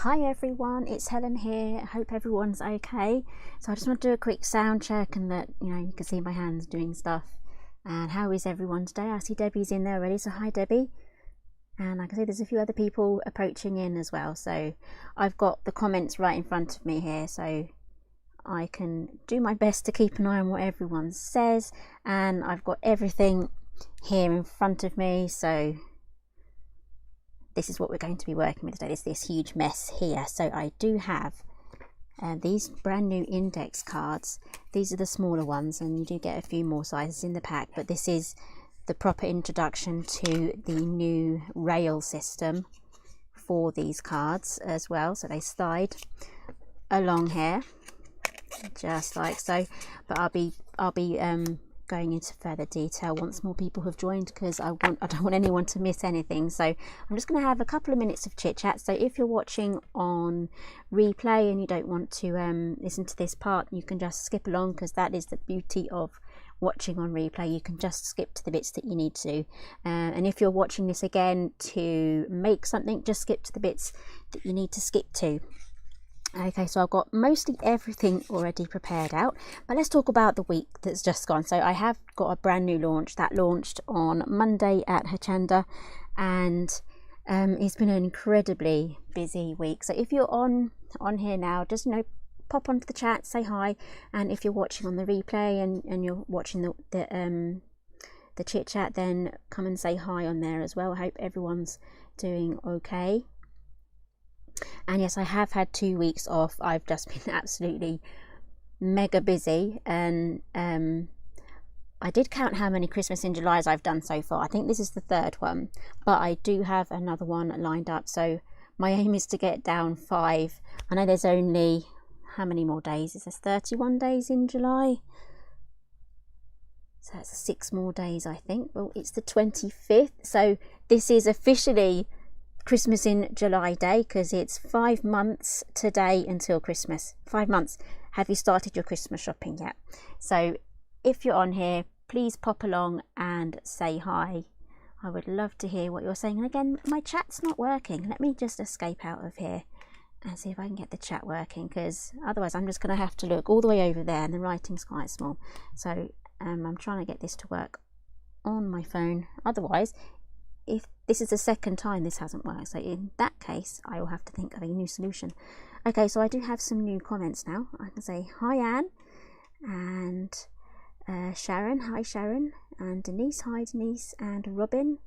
Hi everyone, it's Helen here. Hope everyone's okay. So I just want to do a quick sound check and that you can see my hands doing stuff. And how is everyone today? I see Debbie's in there already, so hi Debbie. And I can see there's a few other people approaching in as well. So I've got the comments right in front of me here, so I can do my best to keep an eye on what everyone says. And I've got everything here in front of me, so this is what we're going to be working with today. There's this huge mess here. So I do have these brand new index cards. These are the smaller ones, and you do get a few more sizes in the pack, but this is the proper introduction to the new rail system for these cards as well. So they slide along here just like so, but I'll be going into further detail once more people have joined, because I don't want anyone to miss anything. So I'm just going to have a couple of minutes of chit chat. So if you're watching on replay and you don't want to listen to this part, you can just skip along, because that is the beauty of watching on replay. You can just skip to the bits that you need to, and if you're watching this again to make something, just skip to the bits that you need to skip to. Okay, so I've got mostly everything already prepared out, but let's talk about the week that's just gone. So I have got a brand new launch that launched on Monday at Hexagonal, and it's been an incredibly busy week. So if you're on here now, just pop onto the chat, say hi, and if you're watching on the replay and you're watching the chit chat, then come and say hi on there as well. I hope everyone's doing okay. And yes, I have had 2 weeks off. I've just been absolutely mega busy, and I did count how many Christmas in Julys I've done so far. I think this is the third one, but I do have another one lined up, so my aim is to get down 5. I know there's only, how many more days? Is there 31 days in July? So that's 6 more days, I think. Well, it's the 25th, so this is officially Christmas in July Day, because it's 5 months today until Christmas. 5 months. Have you started your Christmas shopping yet? So if you're on here, please pop along and say hi. I would love to hear what you're saying. And again, my chat's not working. Let me just escape out of here and see if I can get the chat working, because otherwise I'm just going to have to look all the way over there and the writing's quite small. So I'm trying to get this to work on my phone. Otherwise, if this is the second time this hasn't worked, so in that case I will have to think of a new solution. Okay, so I do have some new comments now. I can say hi Anne, and Sharon, hi Sharon, and Denise, hi Denise, and Robin,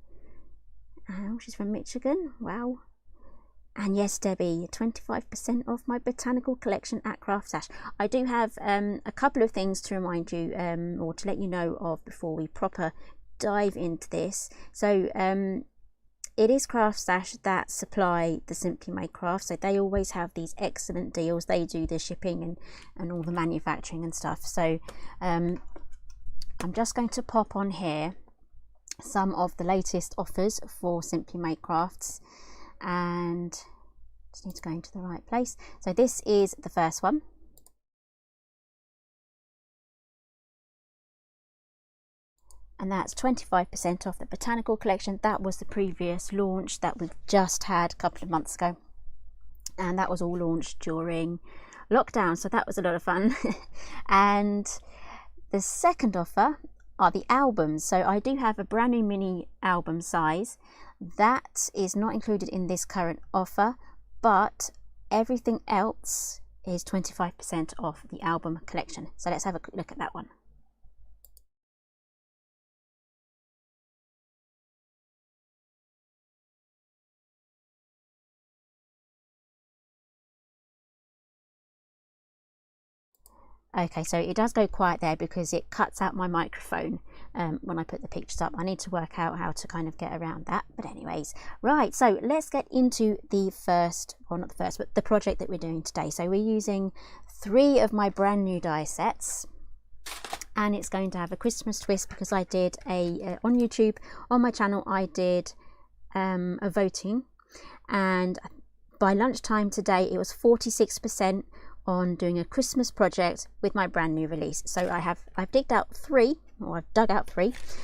she's from Michigan, wow. And yes, Debbie, 25% off my botanical collection at Craft Stash. I do have a couple of things to remind you or to let you know of before we proper dive into this. So it is Craft Stash that supply the Simply Made Craft, so they always have these excellent deals. They do the shipping and all the manufacturing and stuff. So I'm just going to pop on here some of the latest offers for Simply Made Crafts, and just need to go into the right place. So this is the first one. And that's 25% off the botanical collection. That was the previous launch that we've just had a couple of months ago, and that was all launched during lockdown, so that was a lot of fun. And the second offer are the albums. So I do have a brand new mini album size that is not included in this current offer, but everything else is 25% off the album collection. So let's have a quick look at that one. Okay, so it does go quiet there because it cuts out my microphone when I put the pictures up. I need to work out how to kind of get around that. But anyways, right, so let's get into the first, well not the first, but the project that we're doing today. So we're using 3 of my brand new die sets, and it's going to have a Christmas twist because I did on YouTube, on my channel, I did a voting, and by lunchtime today it was 46% on doing a Christmas project with my brand new release. So I've dug out 3.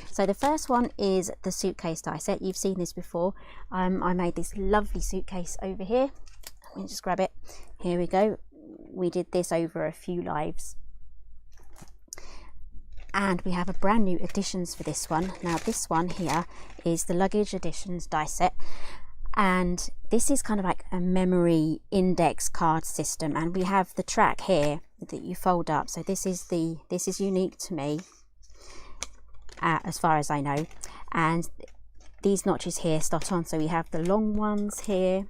So the first one is the suitcase die set. You've seen this before. I made this lovely suitcase over here. Let me just grab it. Here we go. We did this over a few lives. And we have a brand new additions for this one. Now this one here is the Luggage Editions die set, and this is kind of like a memory index card system, and we have the track here that you fold up. So this is unique to me, as far as I know, and these notches here start on. So we have the long ones here,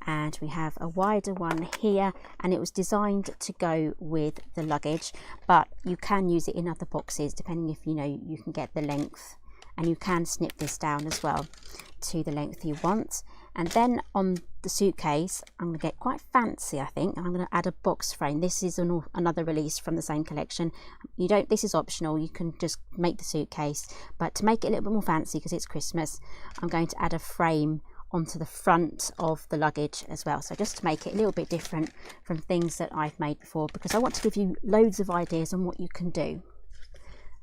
and we have a wider one here, and it was designed to go with the luggage, but you can use it in other boxes depending if you can get the length, and you can snip this down as well to the length you want. And then on the suitcase, I'm going to get quite fancy, I think, and I'm going to add a box frame. This is another release from the same collection. This is optional, you can just make the suitcase, but to make it a little bit more fancy because it's Christmas, I'm going to add a frame onto the front of the luggage as well, so just to make it a little bit different from things that I've made before, because I want to give you loads of ideas on what you can do.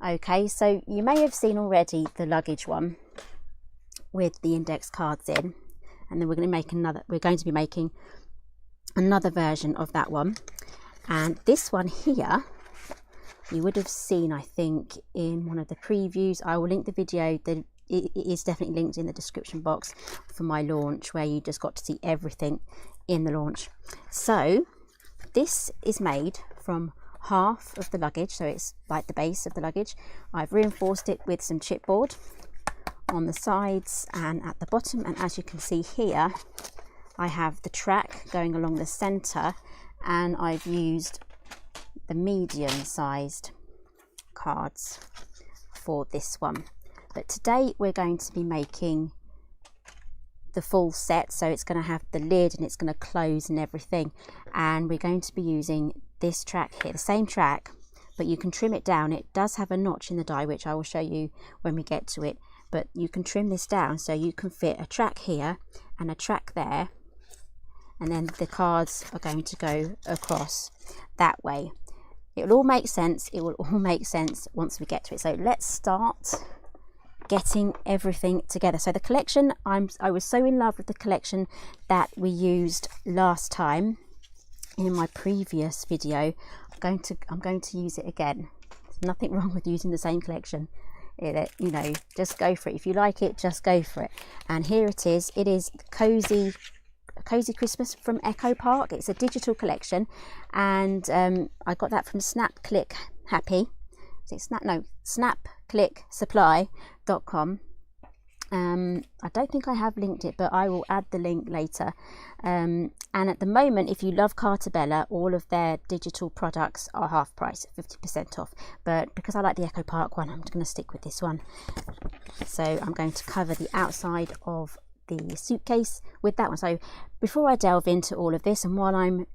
Okay, so you may have seen already the luggage one with the index cards in, and then we're going to be making another version of that one. And this one here you would have seen, I think, in one of the previews. I will link the video. It is definitely linked in the description box for my launch, where you just got to see everything in the launch. So this is made from half of the luggage, so it's like the base of the luggage. I've reinforced it with some chipboard on the sides and at the bottom, and as you can see here, I have the track going along the center, and I've used the medium-sized cards for this one. But today we're going to be making the full set, so it's going to have the lid and it's going to close and everything, and we're going to be using this track here, the same track, but you can trim it down. It does have a notch in the die, which I will show you when we get to it, but you can trim this down so you can fit a track here and a track there, and then the cards are going to go across that way. It will all make sense. It will all make sense once we get to it. So let's start getting everything together. So the collection, I was so in love with the collection that we used last time in my previous video. I'm going to use it again. There's nothing wrong with using the same collection. Just go for it. If you like it, just go for it. And here it is. It is Cozy Christmas from Echo Park. It's a digital collection, and I got that from snapclicksupply.com. I don't think I have linked it, but I will add the link later. And at the moment, if you love Cartabella, all of their digital products are half price, 50% off. But because I like the Echo Park one, I'm going to stick with this one. So I'm going to cover the outside of the suitcase with that one. So before I delve into all of this, and while I'm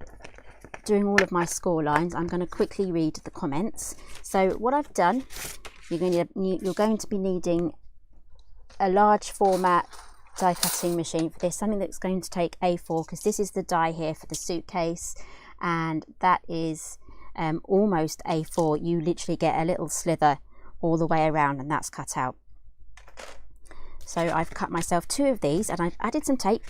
doing all of my score lines, I'm going to quickly read the comments. So what I've done, you're going to be needing a large format die cutting machine for this, something that's going to take A4, because this is the die here for the suitcase, and that is almost A4. You literally get a little slither all the way around, and that's cut out. So I've cut myself 2 of these, and I've added some tape.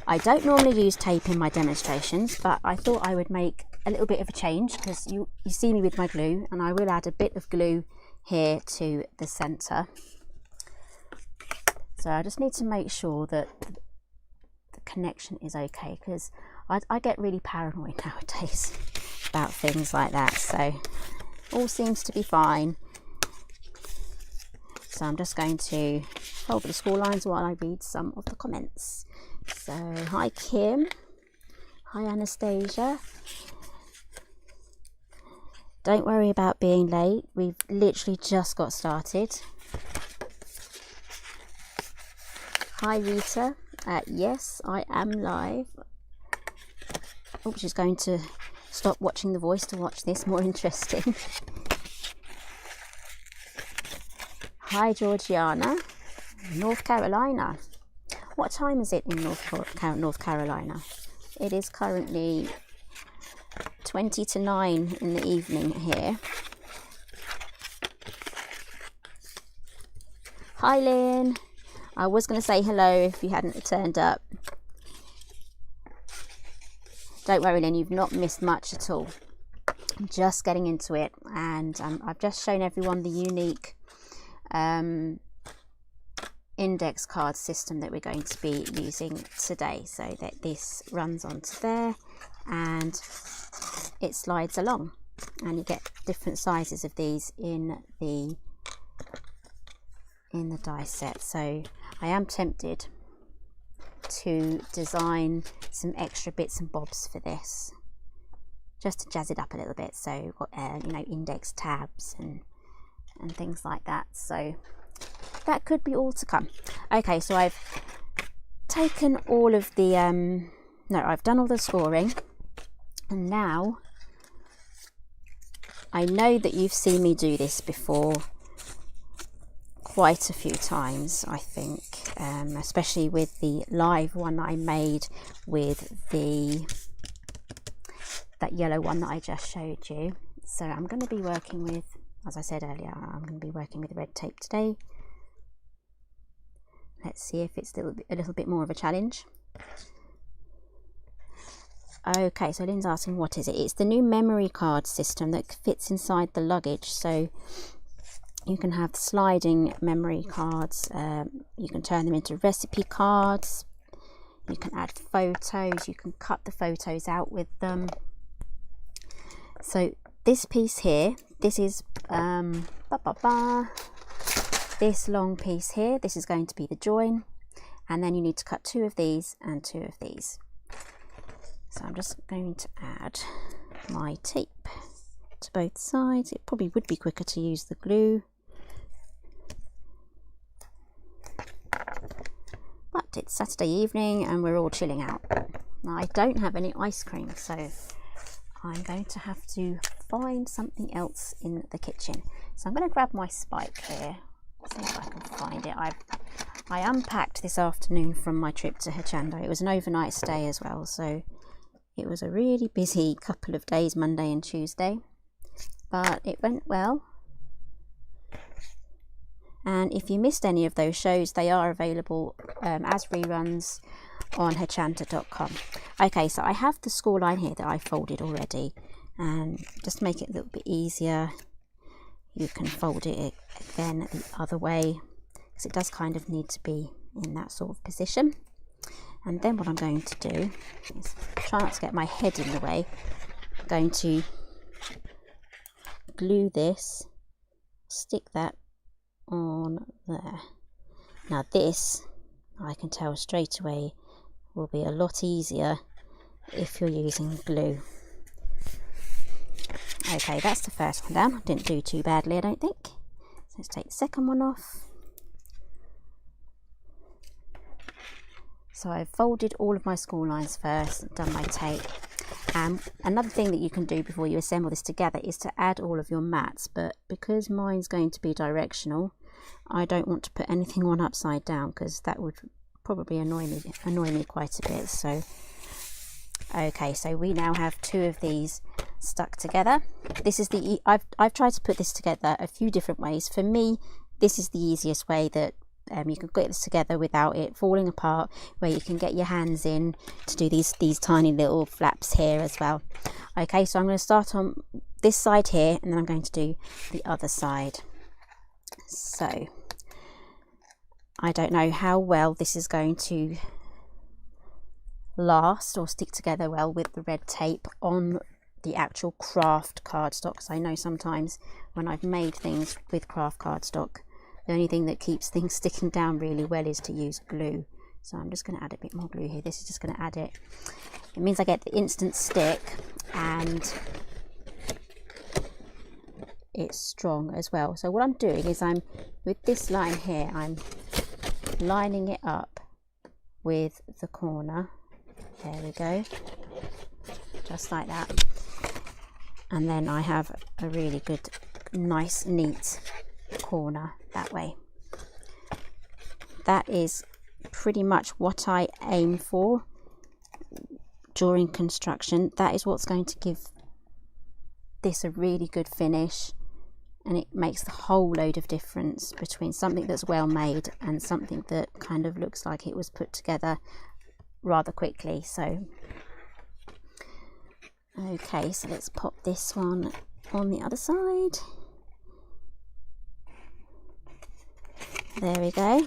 I don't normally use tape in my demonstrations, but I thought I would make a little bit of a change, because you see me with my glue, and I will add a bit of glue here to the center. So I just need to make sure that the connection is okay, because I get really paranoid nowadays about things like that. So all seems to be fine. So I'm just going to hold the score lines while I read some of the comments. So hi Kim, hi Anastasia. Don't worry about being late, we've literally just got started. Hi Rita, yes, I am live. Oh, she's going to stop watching The Voice to watch this, more interesting. Hi Georgiana, North Carolina. What time is it in North Carolina? It is currently 20 to 9 in the evening here. Hi Lynn. I was going to say hello if you hadn't turned up. don't worry Lynn, you've not missed much at all. I'm just getting into it, and I've just shown everyone the unique index card system that we're going to be using today, so that this runs onto there and it slides along, and you get different sizes of these in the die set. So I am tempted to design some extra bits and bobs for this, just to jazz it up a little bit. So we've got you know, index tabs and things like that, so that could be all to come. Okay, so I've taken all of the I've done all the scoring, and now I know that you've seen me do this before quite a few times, I think, especially with the live one that I made with that yellow one that I just showed you. So I'm going to be working with, as I said earlier, I'm going to be working with red tape today. Let's see if it's a little bit more of a challenge. Okay, so Lynn's asking, what is it? It's the new memory card system that fits inside the luggage. So you can have sliding memory cards, you can turn them into recipe cards, you can add photos, you can cut the photos out with them. So this piece here, this is this long piece here, this is going to be the join, and then you need to cut 2 of these and 2 of these. So I'm just going to add my tape to both sides. It probably would be quicker to use the glue, but it's Saturday evening and we're all chilling out. Now, I don't have any ice cream, so I'm going to have to find something else in the kitchen. So I'm going to grab my spike here, see if I can find it. I unpacked this afternoon from my trip to Hexagonal. It was an overnight stay as well, so it was a really busy couple of days, Monday and Tuesday, but it went well. And if you missed any of those shows, they are available as reruns on hexagonal.com. Okay, so I have the score line here that I folded already, and just to make it a little bit easier, you can fold it again the other way, because it does kind of need to be in that sort of position. And then what I'm going to do is try not to get my head in the way. I'm going to glue this, stick that on there. Now this, I can tell straight away, will be a lot easier if you're using glue. Okay, that's the first one down. I didn't do too badly, I don't think. So let's take the second one off. So I've folded all of my score lines first, done my tape. And another thing that you can do before you assemble this together is to add all of your mats, but because mine's going to be directional, I don't want to put anything on upside down, because that would probably annoy me quite a bit. So okay, so we now have 2 of these stuck together. This is the I've tried to put this together a few different ways. For me, this is the easiest way that you can get this together without it falling apart, where you can get your hands in to do these tiny little flaps here as well. Okay, so I'm going to start on this side here, and then I'm going to do the other side. So I don't know how well this is going to last or stick together well with the red tape on the actual craft cardstock, because I know sometimes when I've made things with craft cardstock, the only thing that keeps things sticking down really well is to use glue. So I'm just going to add a bit more glue here. This is just going to add it. It means I get the instant stick, and it's strong as well. So what I'm doing is with this line here, I'm lining it up with the corner. There we go. Just like that. And then I have a really good, nice, neat corner that way. That is pretty much what I aim for during construction. That is what's going to give this a really good finish, and it makes the whole load of difference between something that's well made and something that kind of looks like it was put together rather quickly. So Okay, so let's pop this one on the other side. There we go.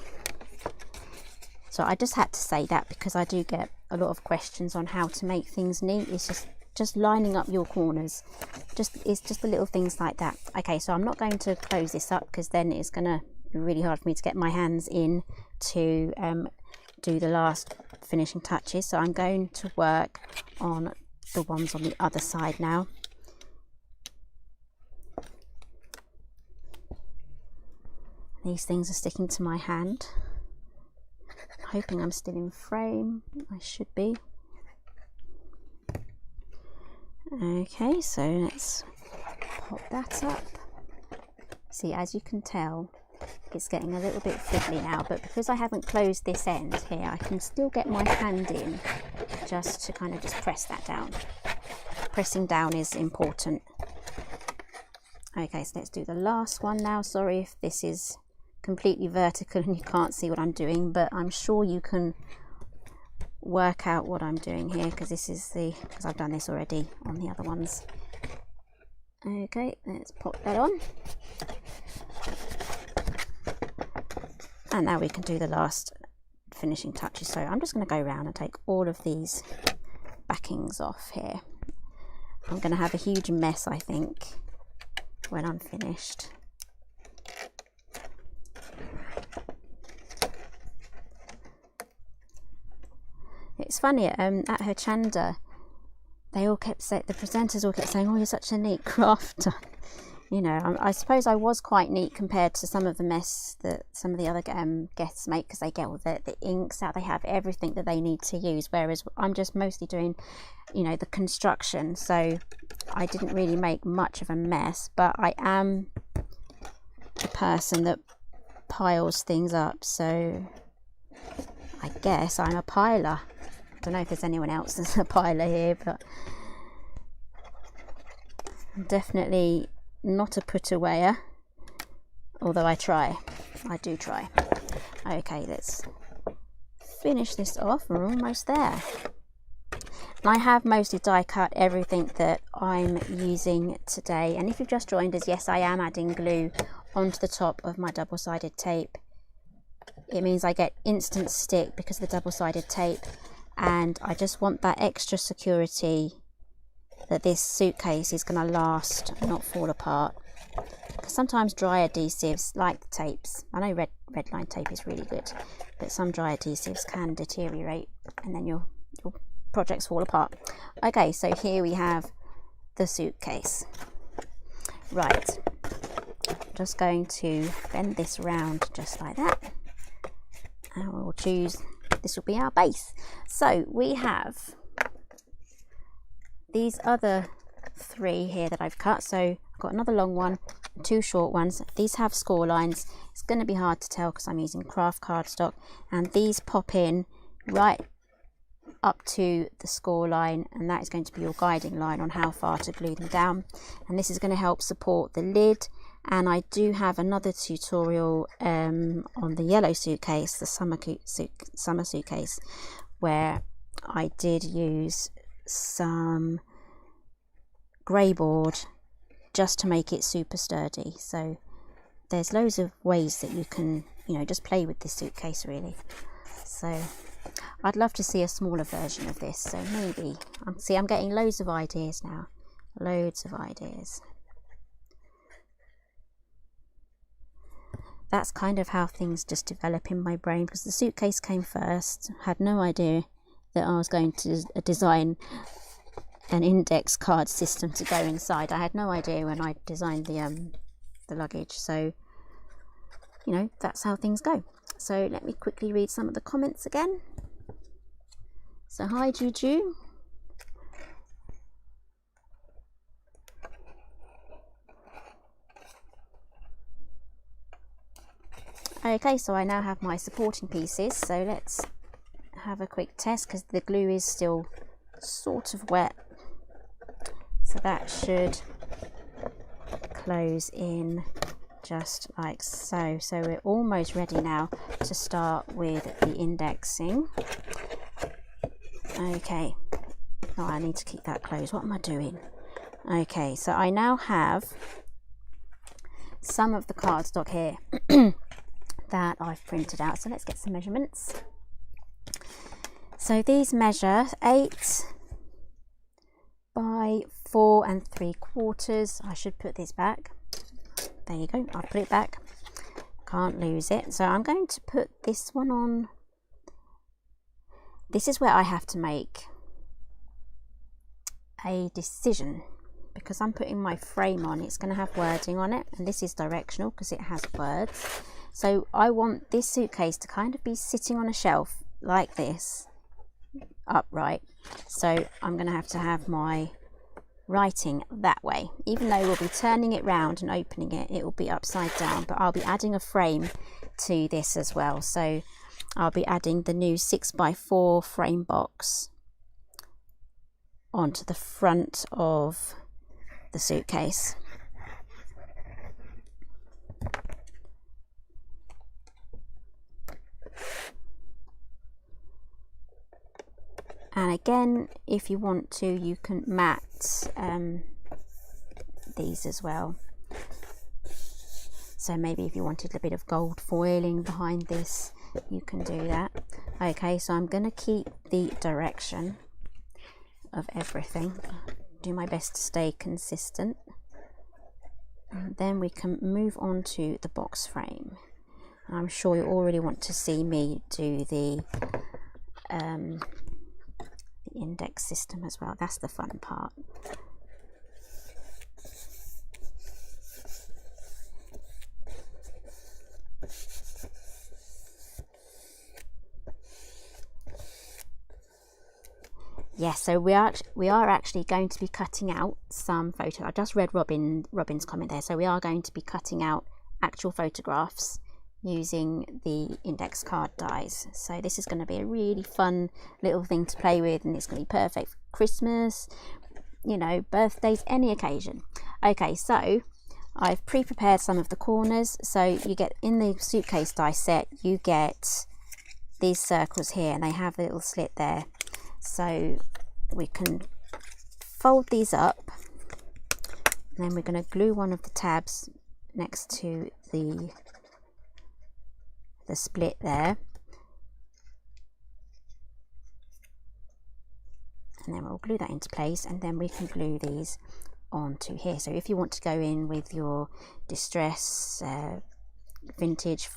So I just had to say that because I do get a lot of questions on how to make things neat. It's just lining up your corners. It's just the little things like that. Okay, so I'm not going to close this up because then it's going to be really hard for me to get my hands in to do the last finishing touches. So I'm going to work on the ones on the other side now. These things are sticking to my hand. I'm hoping I'm still in frame. I should be. Okay, so let's pop that up. See, as you can tell, it's getting a little bit fiddly now, but because I haven't closed this end here, I can still get my hand in just to kind of just press that down. Pressing down is important. Okay, so let's do the last one now. Sorry if this is completely vertical and you can't see what I'm doing, but I'm sure you can work out what I'm doing here because because I've done this already on the other ones. Okay, let's pop that on. And now we can do the last finishing touches. So I'm just going to go around and take all of these backings off here. I'm going to have a huge mess, I think, when I'm finished. It's funny, at Hochanda, they all kept saying, the presenters all kept saying, oh, you're such a neat crafter. You know, I suppose I was quite neat compared to some of the mess that some of the other guests make, because they get all the inks out, they have everything that they need to use, whereas I'm just mostly doing, you know, the construction, so I didn't really make much of a mess, but I am a person that piles things up, so I guess I'm a piler. I don't know if there's anyone else that's a piler here, but I'm definitely not a put-awayer, although I do try. Okay, let's finish this off. We're almost there. And I have mostly die cut everything that I'm using today, and if you've just joined us, yes, I am adding glue onto the top of my double-sided tape. It means I get instant stick because of the double-sided tape, and I just want that extra security that this suitcase is going to last, not fall apart. Because sometimes dry adhesives, like the tapes, I know red line tape is really good, but some dry adhesives can deteriorate and then your projects fall apart. Okay, so here we have the suitcase. Right, just going to bend this round just like that, and we'll choose, this will be our base. So we have these other three here that I've cut. So I've got another long one, two short ones. These have score lines. It's going to be hard to tell because I'm using craft cardstock, and these pop in right up to the score line, and that is going to be your guiding line on how far to glue them down, and this is going to help support the lid. And I do have another tutorial on the yellow suitcase, the summer suitcase, where I did use some grey board just to make it super sturdy. So there's loads of ways that you can, you know, just play with this suitcase really. So I'd love to see a smaller version of this, so maybe, I'm getting loads of ideas now, loads of ideas. That's kind of how things just develop in my brain, because the suitcase came first. Had no idea that I was going to design an index card system to go inside. I had no idea when I designed the luggage. So, you know, that's how things go. So let me quickly read some of the comments again. So hi Juju. Okay, so I now have my supporting pieces, so let's have a quick test because the glue is still sort of wet, so that should close in just like so. So we're almost ready now to start with the indexing. Okay, Oh, I need to keep that closed. What am I doing? Okay, so I now have some of the cardstock here that I've printed out. So let's get some measurements. So these measure 8 by 4 3/4. I should put this back. There you go, I'll put it back. Can't lose it. So I'm going to put this one on. This is where I have to make a decision, because I'm putting my frame on. It's going to have wording on it, and this is directional because it has words. So I want this suitcase to kind of be sitting on a shelf like this, upright. So I'm going to have my writing that way. Even though we'll be turning it round and opening it, it will be upside down, but I'll be adding a frame to this as well. So I'll be adding the new 6x4 frame box onto the front of the suitcase. And again, if you want to, you can mat these as well. So maybe if you wanted a bit of gold foiling behind this, you can do that. Okay, so I'm going to keep the direction of everything. Do my best to stay consistent. And then we can move on to the box frame. I'm sure you already want to see me do the index system as well. That's the fun part. Yes, so we are actually going to be cutting out some photos. I just read Robin's comment there. So we are going to be cutting out actual photographs using the index card dies. So this is going to be a really fun little thing to play with, and it's going to be perfect for Christmas, you know, birthdays, any occasion. Okay, so I've pre-prepared some of the corners. So you get in the suitcase die set, you get these circles here, and they have a little slit there. So we can fold these up, and then we're going to glue one of the tabs next to the split there, and then we'll glue that into place, and then we can glue these onto here. So if you want to go in with your distress vintage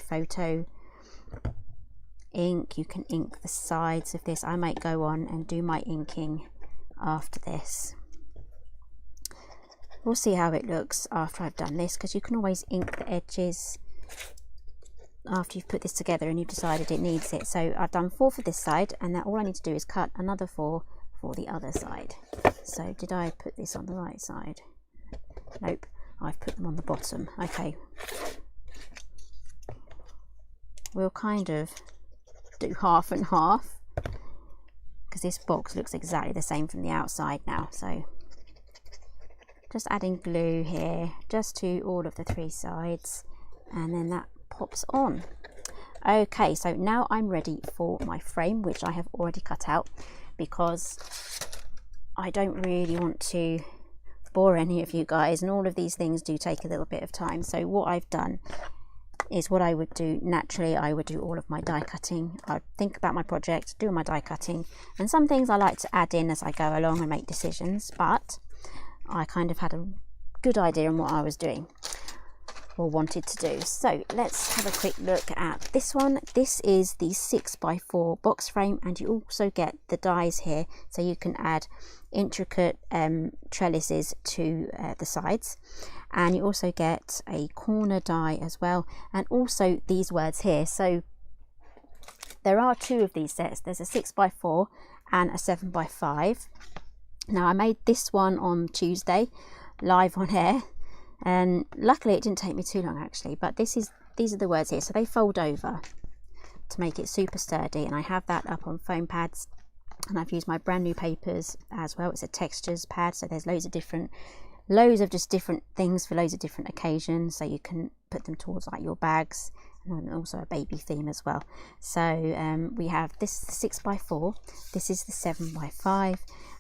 photo ink, you can ink the sides of this. I might go on and do my inking after this. We'll see how it looks after I've done this, because you can always ink the edges after you've put this together and you've decided it needs it. So I've done 4 for this side, and now all I need to do is cut another 4 for the other side. So did I put this on the right side? Nope, I've put them on the bottom. Okay, we'll kind of do half and half, because this box looks exactly the same from the outside now. So just adding glue here just to all of the 3 sides, and then that pops on. Okay, so now I'm ready for my frame, which I have already cut out because I don't really want to bore any of you guys, and all of these things do take a little bit of time. So what I've done is what I would do naturally. I would do all of my die cutting. I'd think about my project, do my die cutting, and some things I like to add in as I go along and make decisions, but I kind of had a good idea on what I was doing or wanted to do. So let's have a quick look at this one. This is the 6x4 box frame, and you also get the dies here, so you can add intricate trellises to the sides, and you also get a corner die as well, and also these words here. So there are 2 of these sets. There's a 6x4 and a 7x5. Now I made this one on Tuesday live on air, and luckily it didn't take me too long actually, but these are the words here. So they fold over to make it super sturdy, and I have that up on foam pads, and I've used my brand new papers as well. It's a textures pad, so there's loads of different things for loads of different occasions, so you can put them towards like your bags and also a baby theme as well. So we have this 6x4, this is the 7x5,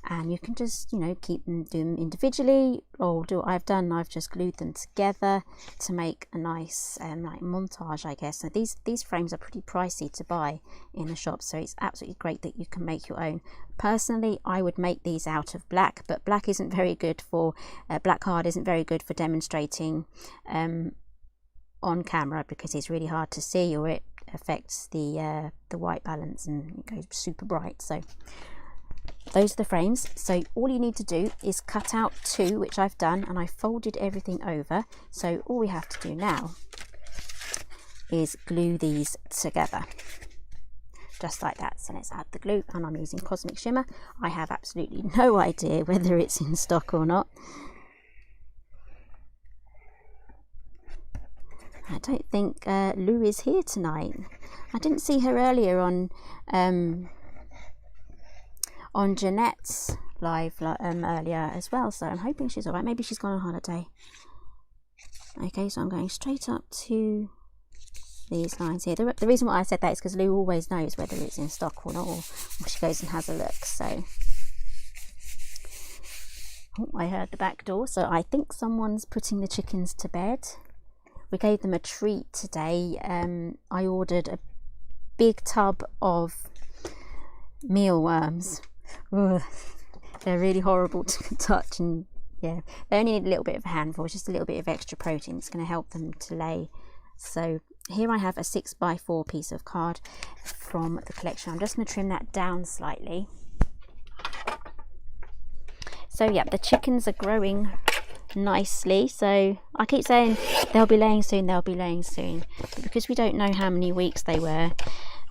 and you can just, you know, keep them, do them individually, or do what I've done. I've just glued them together to make a nice like montage, I guess. So these frames are pretty pricey to buy in the shop, so it's absolutely great that you can make your own. Personally, I would make these out of black, but black isn't very good for black card isn't very good for demonstrating on camera, because it's really hard to see, or it affects the white balance and it goes super bright. So those are the frames. So all you need to do is cut out 2, which I've done, and I folded everything over. So all we have to do now is glue these together, just like that. So let's add the glue, and I'm using Cosmic Shimmer. I have absolutely no idea whether it's in stock or not. I don't think Lou is here tonight. I didn't see her earlier on Jeanette's live earlier as well, so I'm hoping she's alright. Maybe she's gone on holiday. Okay, so I'm going straight up to these lines here. The reason why I said that is because Lou always knows whether it's in stock or not, or she goes and has a look. So oh, I heard the back door, so I think someone's putting the chickens to bed. We gave them a treat today. I ordered a big tub of mealworms. Ugh, they're really horrible to touch, and yeah, they only need a little bit of a handful, just a little bit of extra protein. It's going to help them to lay. So here I have a 6x4 piece of card from the collection. I'm just going to trim that down slightly. So yeah, the chickens are growing nicely. So I keep saying they'll be laying soon, they'll be laying soon, but because we don't know how many weeks they were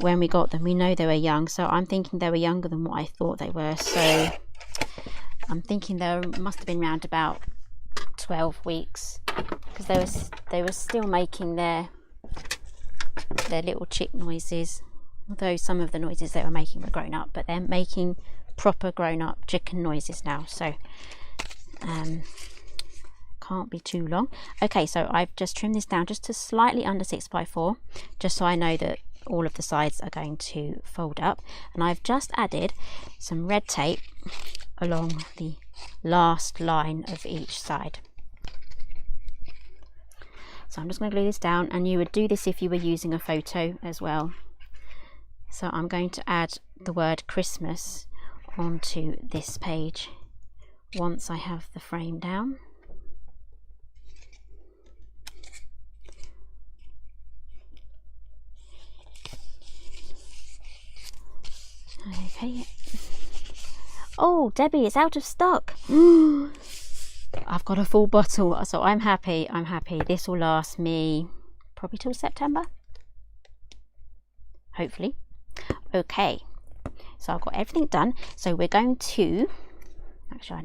when we got them, we know they were young. So I'm thinking they were younger than what I thought they were. So I'm thinking they must have been around about 12 weeks, because they were still making their little chick noises, although some of the noises they were making were grown up, but they're making proper grown up chicken noises now. So can't be too long. Okay, so I've just trimmed this down just to slightly under 6x4, just so I know that all of the sides are going to fold up, and I've just added some red tape along the last line of each side. So I'm just going to glue this down, and you would do this if you were using a photo as well. So I'm going to add the word Christmas onto this page once I have the frame down. Okay. Oh, Debbie, it's out of stock. I've got a full bottle, so I'm happy. I'm happy. This will last me probably till September, hopefully. Okay, so I've got everything done. So we're going to actually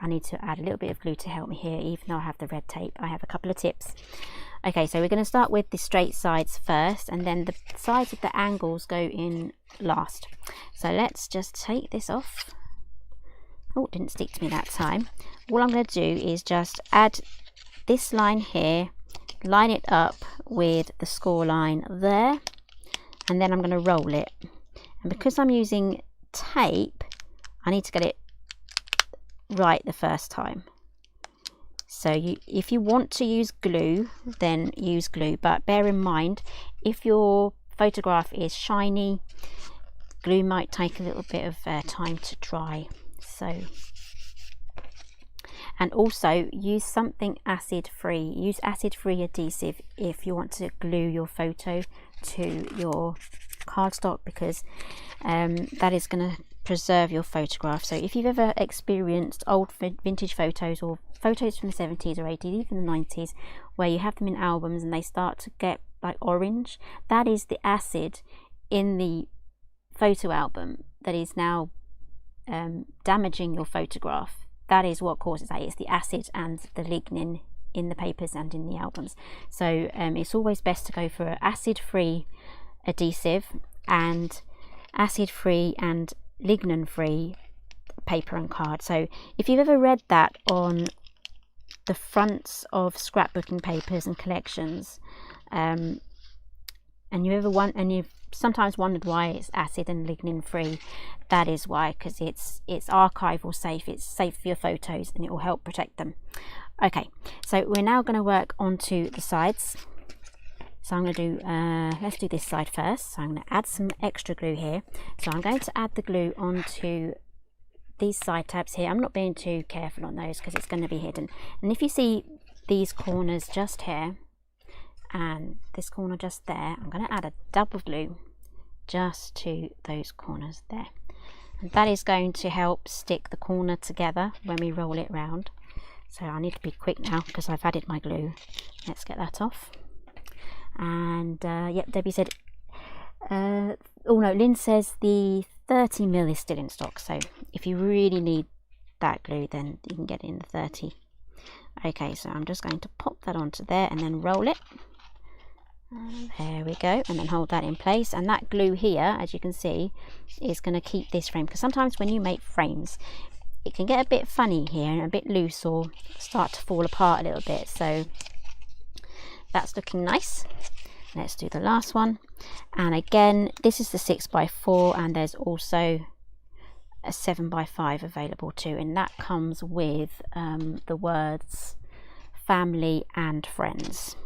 I need to add a little bit of glue to help me here, even though I have the red tape. I have a couple of tips. Okay, so we're going to start with the straight sides first, and then the sides with the angles go in last. So let's just take this off. Oh, it didn't stick to me that time. All I'm going to do is just add this line here, line it up with the score line there, and then I'm going to roll it. And because I'm using tape, I need to get it right the first time. So if you want to use glue, then use glue, but bear in mind, if your photograph is shiny, glue might take a little bit of time to dry. So, and also use something acid-free. Use acid-free adhesive if you want to glue your photo to your cardstock, because that is going to preserve your photograph. So if you've ever experienced old vintage photos, or photos from the 70s or 80s, even the 90s, where you have them in albums and they start to get like orange, that is the acid in the photo album that is now damaging your photograph. That is what causes that. It's the acid and the lignin in the papers and in the albums. So it's always best to go for acid-free adhesive and acid-free and lignin-free paper and card. So if you've ever read that on the fronts of scrapbooking papers and collections, and you've sometimes wondered why it's acid and lignin free, that is why, because it's archival safe, it's safe for your photos, and it will help protect them. Okay, so we're now going to work onto the sides. So I'm going to do, let's do this side first. So I'm going to add some extra glue here. So I'm going to add the glue onto these side tabs here. I'm not being too careful on those because it's going to be hidden. And if you see these corners just here and this corner just there, I'm going to add a double glue just to those corners there. And that is going to help stick the corner together when we roll it round. So I need to be quick now because I've added my glue. Let's get that off. And yep, Debbie said, oh no, Lynn says the 30mm is still in stock, so if you really need that glue then you can get it in the 30. Okay, so I'm just going to pop that onto there and then roll it. And there we go, and then hold that in place. And that glue here, as you can see, is going to keep this frame, because sometimes when you make frames it can get a bit funny here and a bit loose or start to fall apart a little bit. So that's looking nice. Let's do the last one. And again, this is the 6x4, and there's also a 7x5 available too, and that comes with the words family and friends.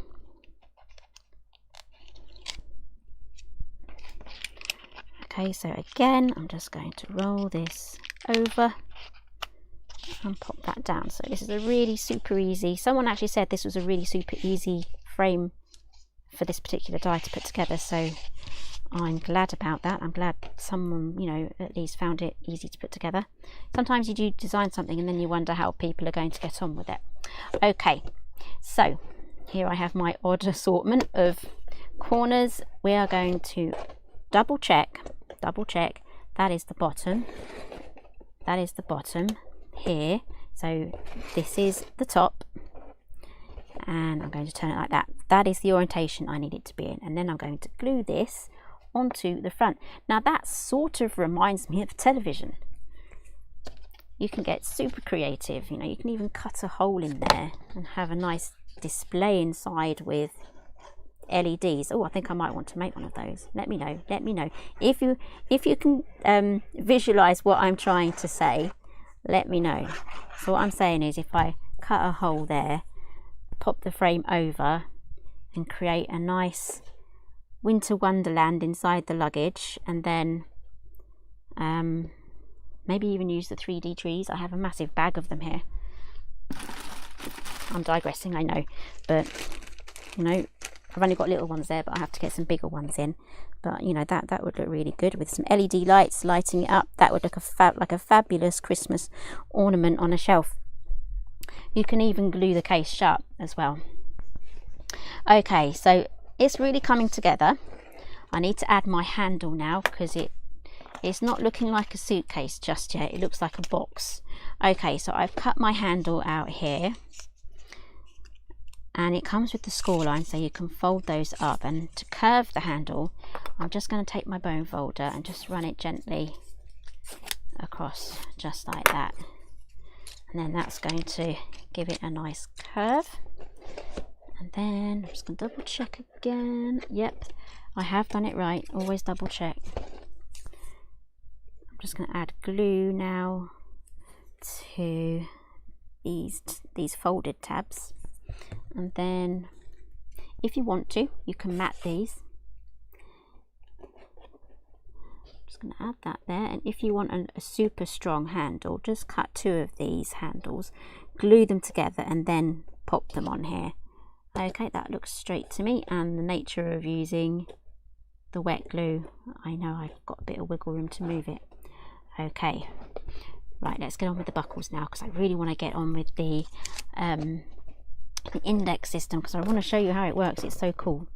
Okay, so again, I'm just going to roll this over and pop that down. So this is a really super easy, someone actually said this was a really super easy frame for this particular die to put together, so I'm glad about that. I'm glad someone, you know, at least found it easy to put together. Sometimes you do design something and then you wonder how people are going to get on with it. Okay, so here I have my odd assortment of corners. We are going to double check that is the bottom, here. So this is the top, and I'm going to turn it like that. That is the orientation I need it to be in, and then I'm going to glue this onto the front. Now that sort of reminds me of television. You can get super creative, you know, you can even cut a hole in there and have a nice display inside with LEDs. Oh, I think I might want to make one of those. Let me know if you can visualize what I'm trying to say. Let me know. So what I'm saying is, if I cut a hole there, pop the frame over and create a nice winter wonderland inside the luggage, and then maybe even use the 3D trees. I have a massive bag of them here. I'm digressing, I know, but you know, I've only got little ones there, but I have to get some bigger ones in. But you know, that would look really good with some LED lights lighting it up. That would look like a fabulous Christmas ornament on a shelf. You can even glue the case shut as well. Okay, so it's really coming together. I need to add my handle now because it's not looking like a suitcase just yet. It looks like a box. Okay, so I've cut my handle out here, and it comes with the score line, so you can fold those up. And to curve the handle, I'm just going to take my bone folder and just run it gently across, just like that. And then that's going to give it a nice curve. And then I'm just going to double check again. Yep, I have done it right. Always double check. I'm just going to add glue now to these folded tabs. And then if you want to, you can mat these. I'm just going to add that there. And if you want a super strong handle, just cut 2 of these handles, glue them together, and then pop them on here. Okay, that looks straight to me. And the nature of using the wet glue, I know I've got a bit of wiggle room to move it. Okay, right, let's get on with the buckles now, because I really want to get on with the index system, because I want to show you how it works. It's so cool.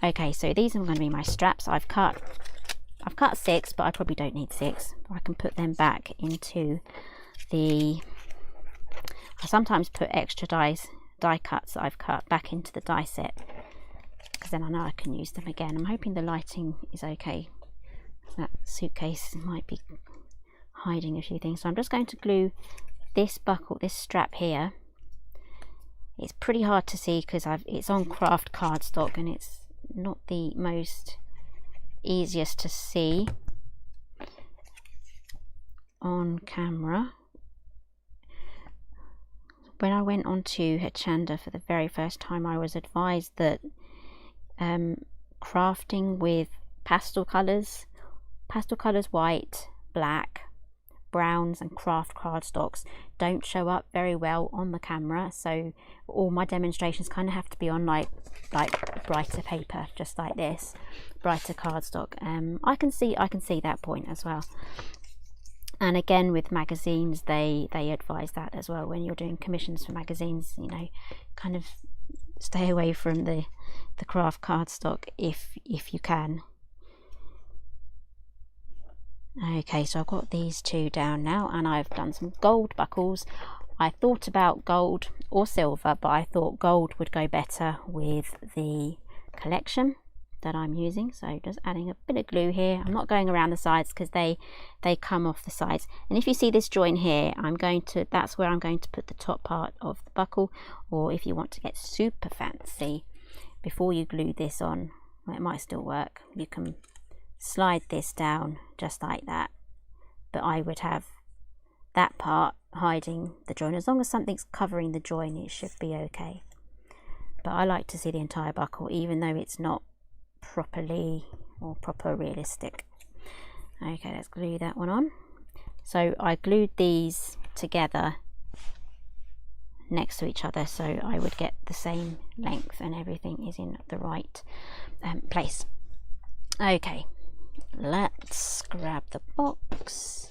Okay, so these are going to be my straps. I've cut 6, but I probably don't need 6. I can put them back into the, I sometimes put extra die cuts that I've cut back into the die set, because then I know I can use them again. I'm hoping the lighting is okay. That suitcase might be hiding a few things, so I'm just going to glue this buckle, this strap here. It's pretty hard to see because it's on craft cardstock, and it's not the most easiest to see on camera. When I went onto Hexagonal for the very first time, I was advised that crafting with pastel colours, white, black, browns and craft cardstocks don't show up very well on the camera, so all my demonstrations kind of have to be on like brighter paper, just like this, brighter cardstock. I can see that point as well. And again, with magazines, they advise that as well. When you're doing commissions for magazines, you know, kind of stay away from the craft cardstock if you can. Okay, so I've got these two down now, and I've done some gold buckles. I thought about gold or silver, but I thought gold would go better with the collection that I'm using. So just adding a bit of glue here. I'm not going around the sides because they come off the sides. And if you see this join here, that's where I'm going to put the top part of the buckle. Or if you want to get super fancy, before you glue this on, well, it might still work, you can slide this down just like that, but I would have that part hiding the join. As long as something's covering the join, it should be okay. But I like to see the entire buckle, even though it's not proper realistic. Okay, let's glue that one on. So I glued these together next to each other, so I would get the same length and everything is in the right place. Okay, let's grab the box.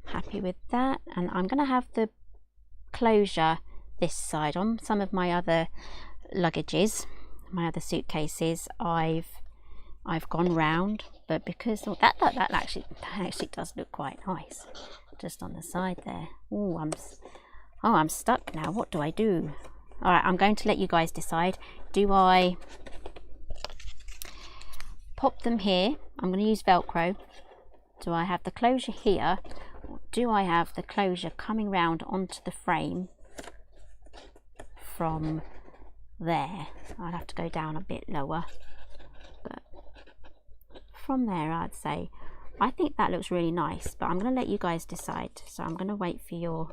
Happy with that, and I'm going to have the closure this side. On some of my other luggages, my other suitcases, I've gone round, but because that actually does look quite nice just on the side there. Oh, I'm stuck now. What do I do? All right, I'm going to let you guys decide. Do I pop them here? I'm going to use Velcro. Do I have the closure here, or do I have the closure coming round onto the frame from there? I'd have to go down a bit lower, but from there I'd say I think that looks really nice, but I'm going to let you guys decide. So I'm going to wait for your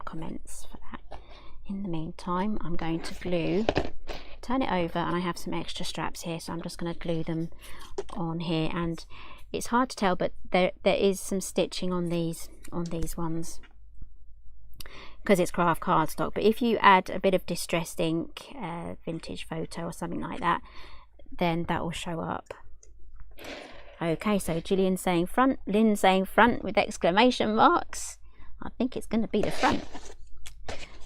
comments for that. In the meantime, I'm going to glue, turn it over, and I have some extra straps here, so I'm just going to glue them on here. And it's hard to tell, but there is some stitching on these ones because it's craft cardstock. But if you add a bit of distressed ink, vintage photo or something like that, then that will show up. Okay, so Gillian saying front, Lynn saying front with exclamation marks. I think it's going to be the front.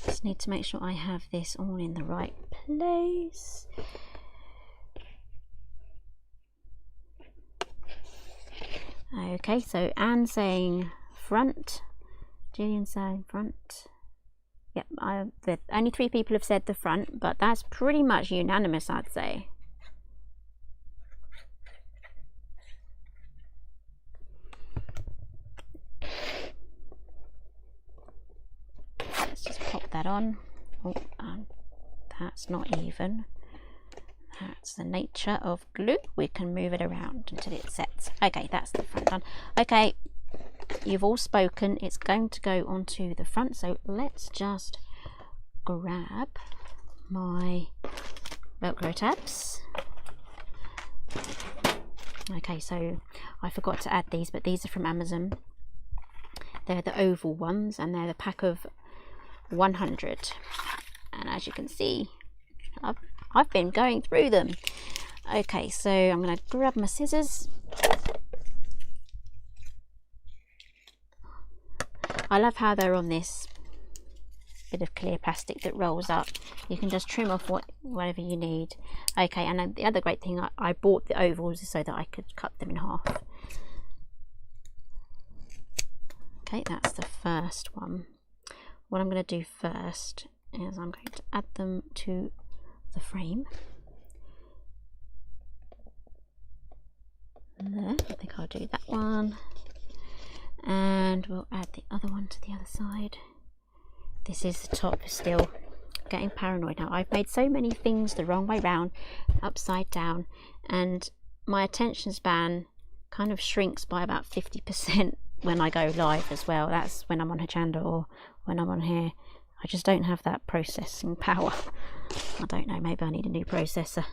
Just need to make sure I have this all in the right place. Okay, so Anne saying front, Gillian saying front. Yep, only 3 people have said the front, but that's pretty much unanimous, I'd say. Let's just pop that on. Oh, that's not even. That's the nature of glue. We can move it around until it sets. Okay, that's the front done. Okay, you've all spoken. It's going to go onto the front. So let's just grab my Velcro tabs. Okay, so I forgot to add these, but these are from Amazon. They're the oval ones, and they're the pack of 100. And as you can see, I've been going through them. Okay, so I'm going to grab my scissors. I love how they're on this bit of clear plastic that rolls up. You can just trim off whatever you need. Okay, and then the other great thing, I bought the ovals so that I could cut them in half. Okay, that's the first one. What I'm going to do first is I'm going to add them to the frame. There, I think I'll do that one, and we'll add the other one to the other side. This is the top still getting paranoid now. I've made so many things the wrong way round, upside down, and my attention span kind of shrinks by about 50% when I go live as well. That's when I'm on Hexagonal or when I'm on here. I just don't have that processing power. I don't know, maybe I need a new processor.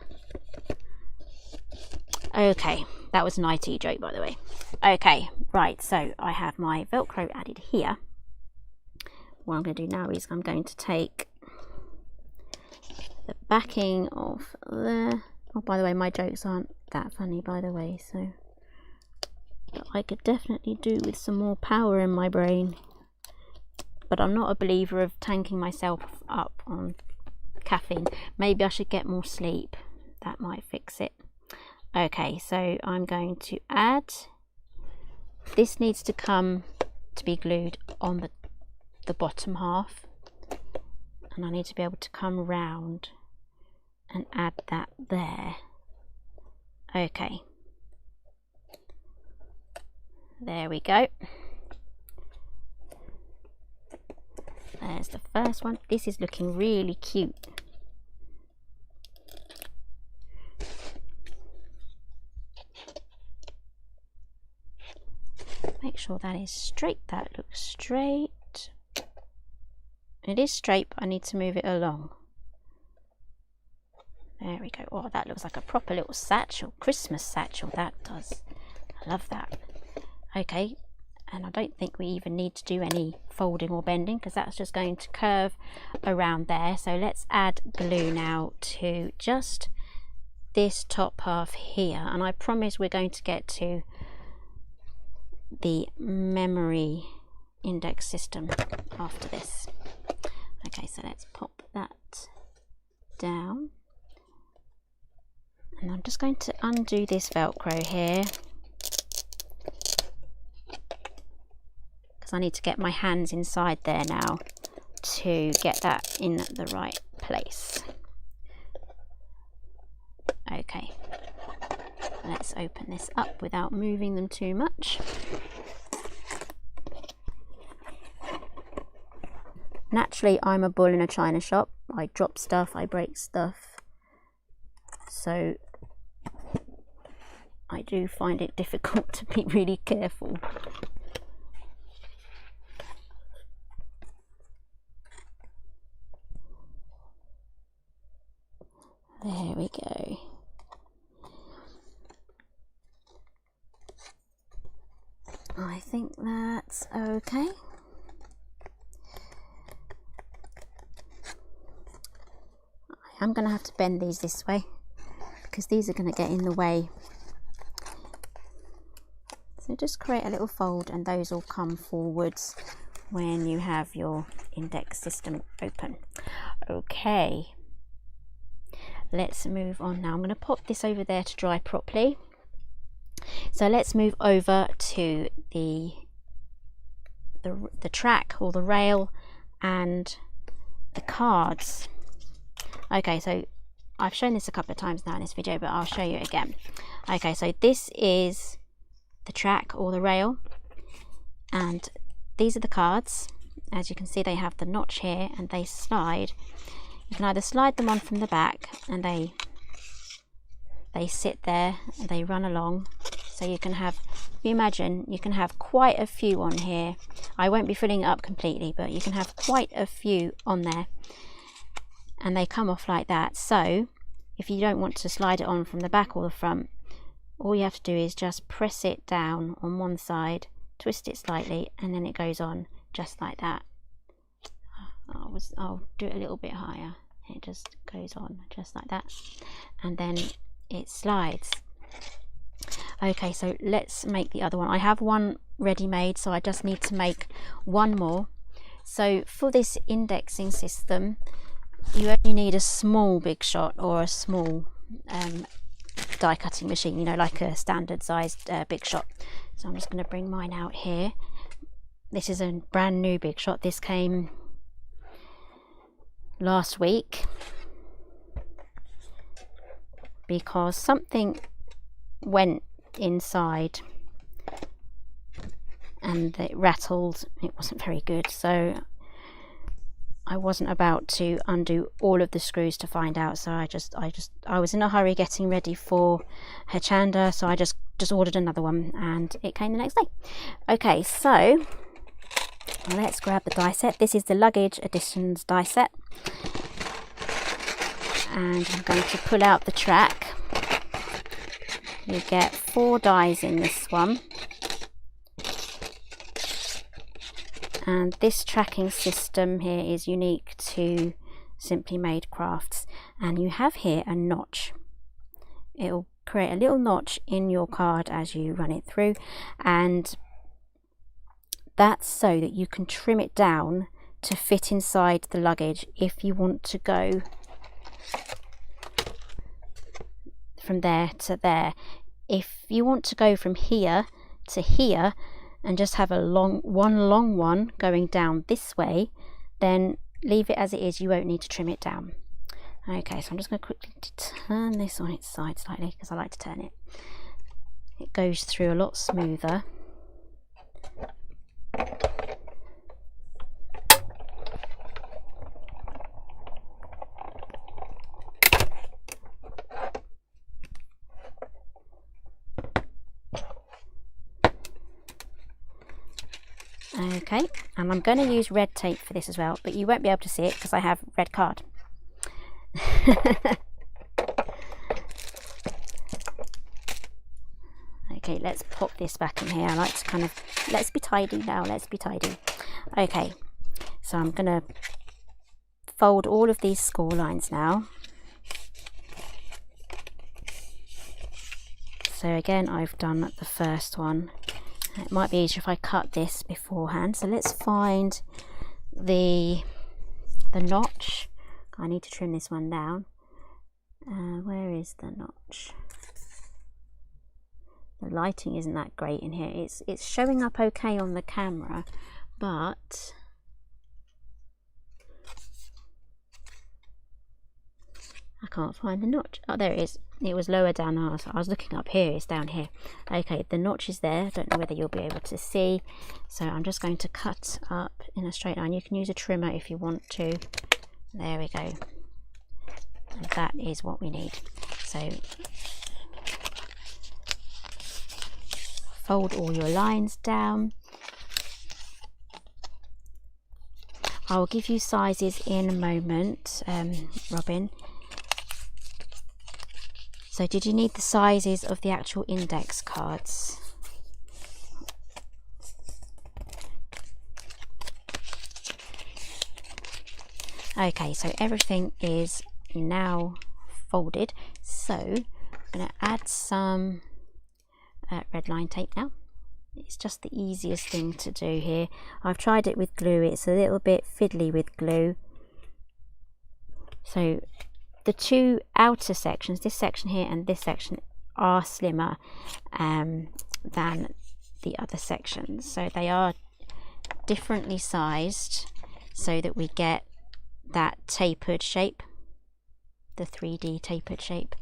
Okay, that was an IT joke, by the way. Okay, right, so I have my Velcro added here. What I'm going to do now is I'm going to take the backing off there. Oh, by the way, my jokes aren't that funny, by the way, so I could definitely do with some more power in my brain. But I'm not a believer of tanking myself up on caffeine. Maybe I should get more sleep. That might fix it. Okay, so I'm going to add, this needs to come to be glued on the bottom half, and I need to be able to come round and add that there. Okay, there we go. There's the first one. This is looking really cute. Make sure that is straight. That looks straight. It is straight, but I need to move it along. There we go. Oh, that looks like a proper little satchel, Christmas satchel. That does. I love that. Okay, and I don't think we even need to do any folding or bending because that's just going to curve around there. So let's add glue now to just this top half here, and I promise we're going to get to the memory index system after this. Okay, so let's pop that down, and I'm just going to undo this Velcro here because I need to get my hands inside there now to get that in the right place. Okay, let's open this up without moving them too much. Naturally, I'm a bull in a china shop. I drop stuff, I break stuff. So I do find it difficult to be really careful. There we go. I think that's okay. I'm going to have to bend these this way because these are going to get in the way. So just create a little fold and those will come forwards when you have your index system open. Okay, let's move on now. I'm going to pop this over there to dry properly. So let's move over to the track or the rail and the cards. Okay, so I've shown this a couple of times now in this video, but I'll show you again. Okay, so this is the track or the rail, and these are the cards. As you can see, they have the notch here and they slide. You can either slide them on from the back and they sit there and they run along. So you can have, if you imagine, you can have quite a few on here. I won't be filling it up completely, but you can have quite a few on there. And they come off like that. So if you don't want to slide it on from the back or the front, all you have to do is just press it down on one side, twist it slightly, and then it goes on just like that. I'll do it a little bit higher. It just goes on just like that, and then it slides. Okay, so let's make the other one. I have one ready made, so I just need to make one more. So for this indexing system, you only need a small Big Shot or a small die cutting machine, you know, like a standard sized Big Shot. So I'm just going to bring mine out here. This is a brand new Big Shot. This came last week because something went inside and it rattled. It wasn't very good, so I wasn't about to undo all of the screws to find out, so I was in a hurry getting ready for her chander, so I just ordered another one and it came the next day. Okay, so let's grab the die set. This is the Luggage Editions die set, and I'm going to pull out the track. You get 4 dies in this one, and this tracking system here is unique to Simply Made Crafts, and you have here a notch. It'll create a little notch in your card as you run it through, and that's so that you can trim it down to fit inside the luggage if you want to go from there to there. If you want to go from here to here and just have one long one going down this way, then leave it as it is. You won't need to trim it down. Okay, so I'm just going to quickly turn this on its side slightly because I like to turn it. It goes through a lot smoother. Okay, and I'm going to use red tape for this as well, but you won't be able to see it because I have red card. Okay, let's pop this back in here. I like to kind of, let's be tidy now, let's be tidy. Okay, so I'm going to fold all of these score lines now. So again, I've done the first one. It might be easier if I cut this beforehand. So let's find the notch. I need to trim this one down. Where is the notch? The lighting isn't that great in here. It's showing up okay on the camera, but I can't find the notch. Oh, there it is. It was lower down. I was looking up here. It's down here. Okay, the notch is there. I don't know whether you'll be able to see. So I'm just going to cut up in a straight line. You can use a trimmer if you want to. There we go. And that is what we need. So fold all your lines down. I'll give you sizes in a moment, Robin. So did you need the sizes of the actual index cards? Okay, so everything is now folded. So I'm going to add some red line tape now. It's just the easiest thing to do here. I've tried it with glue. It's a little bit fiddly with glue. So the two outer sections, this section here and this section, are slimmer than the other sections. So they are differently sized so that we get that tapered shape, the 3D tapered shape.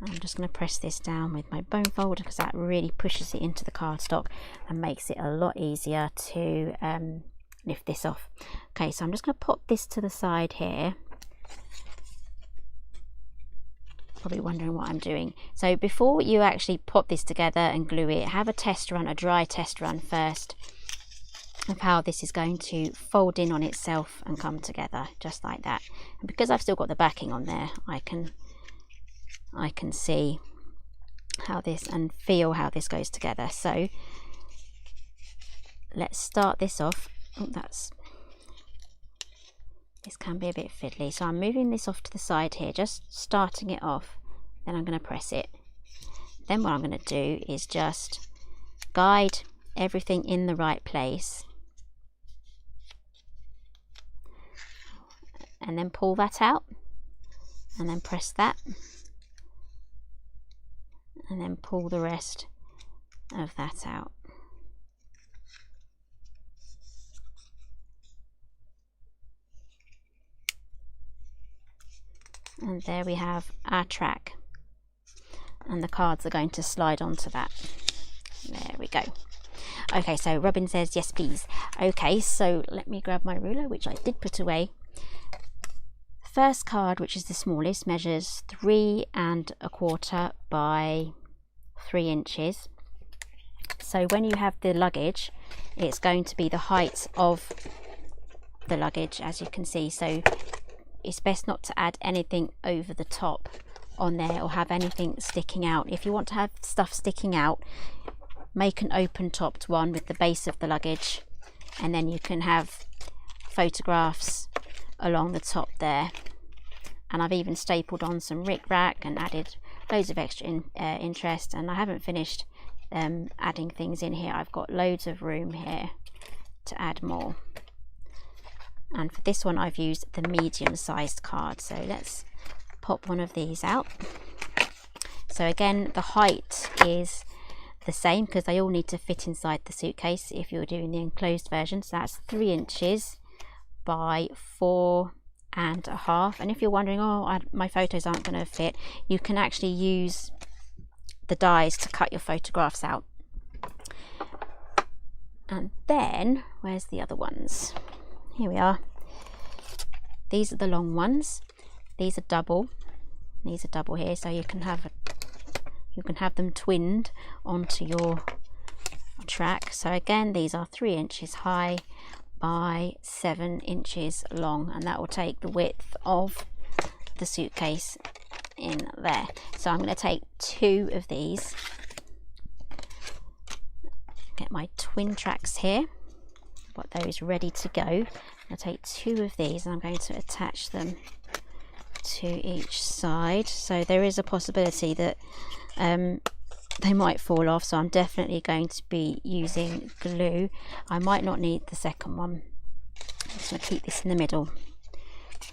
I'm just going to press this down with my bone folder because that really pushes it into the cardstock and makes it a lot easier to lift this off. Okay, so I'm just going to pop this to the side here. Probably wondering what I'm doing. So before you actually pop this together and glue it, have a test run, a dry test run first, of how this is going to fold in on itself and come together just like that. And because I've still got the backing on there, I can see how this and feel how this goes together. So let's start this off. Oh, this can be a bit fiddly, so I'm moving this off to the side here, just starting it off. Then I'm going to press it. Then what I'm going to do is just guide everything in the right place and then pull that out and then press that and then pull the rest of that out. And there we have our track, and the cards are going to slide onto that. There we go. Okay, so Robin says yes please. Okay, so let me grab my ruler, which I did put away. First card, which is the smallest, measures 3 1/4 by 3 inches. So when you have the luggage, it's going to be the height of the luggage, as you can see. So it's best not to add anything over the top on there or have anything sticking out. If you want to have stuff sticking out, make an open topped one with the base of the luggage, and then you can have photographs along the top there. And I've even stapled on some rickrack and added loads of extra interest, and I haven't finished adding things in here. I've got loads of room here to add more. And for this one I've used the medium sized card, so let's pop one of these out. So again, the height is the same because they all need to fit inside the suitcase if you're doing the enclosed version. So that's 3 inches by 4 1/2. And if you're wondering, oh, my photos aren't going to fit, you can actually use the dies to cut your photographs out. And then where's the other ones? Here we are. These are the long ones. These are double. These are double here, so you can have them twinned onto your track. So again, these are 3 inches high by 7 inches long, and that will take the width of the suitcase in there. So I'm going to take 2 of these, get my twin tracks here, got those ready to go. I'll take 2 of these and I'm going to attach them to each side. So there is a possibility that they might fall off, so I'm definitely going to be using glue. I might not need the second one. I'm just going to keep this in the middle,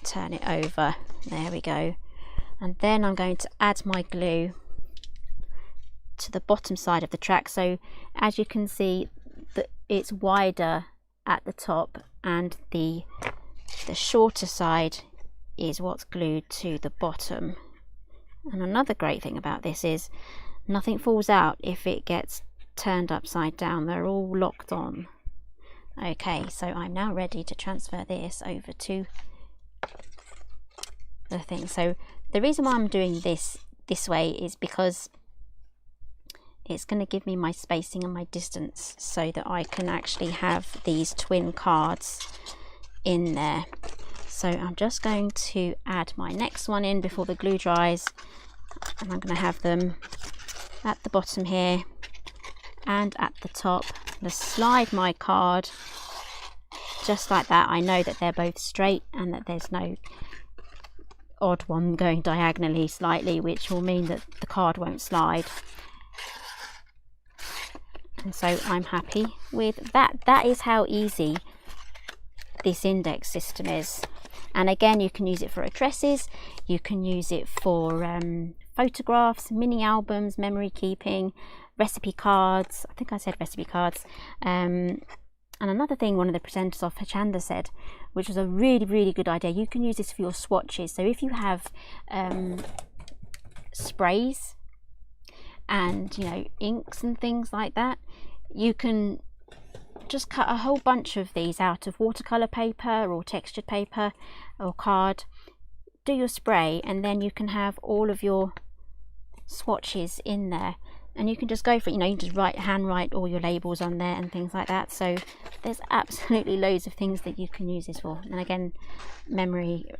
turn it over, there we go. And then I'm going to add my glue to the bottom side of the track. So as you can see, that it's wider at the top, and the shorter side is what's glued to the bottom. And another great thing about this is nothing falls out if it gets turned upside down. They're all locked on. Okay, so I'm now ready to transfer this over to the thing. So the reason why I'm doing this way is because it's going to give me my spacing and my distance so that I can actually have these twin cards in there. So I'm just going to add my next one in before the glue dries, and I'm going to have them at the bottom here and at the top. I'm going to slide my card just like that. I know that they're both straight and that there's no odd one going diagonally slightly, which will mean that the card won't slide. And so I'm happy with that. That is how easy this index system is. And again, you can use it for addresses, you can use it for photographs, mini albums, memory keeping, recipe cards. I think I said recipe cards. And another thing one of the presenters of Hechanda said, which was a really good idea, you can use this for your swatches. So if you have sprays and, you know, inks and things like that, you can just cut a whole bunch of these out of watercolor paper or textured paper or card, do your spray, and then you can have all of your swatches in there, and you can just go for it. You know, you can just handwrite all your labels on there and things like that. So there's absolutely loads of things that you can use this for. And again, memory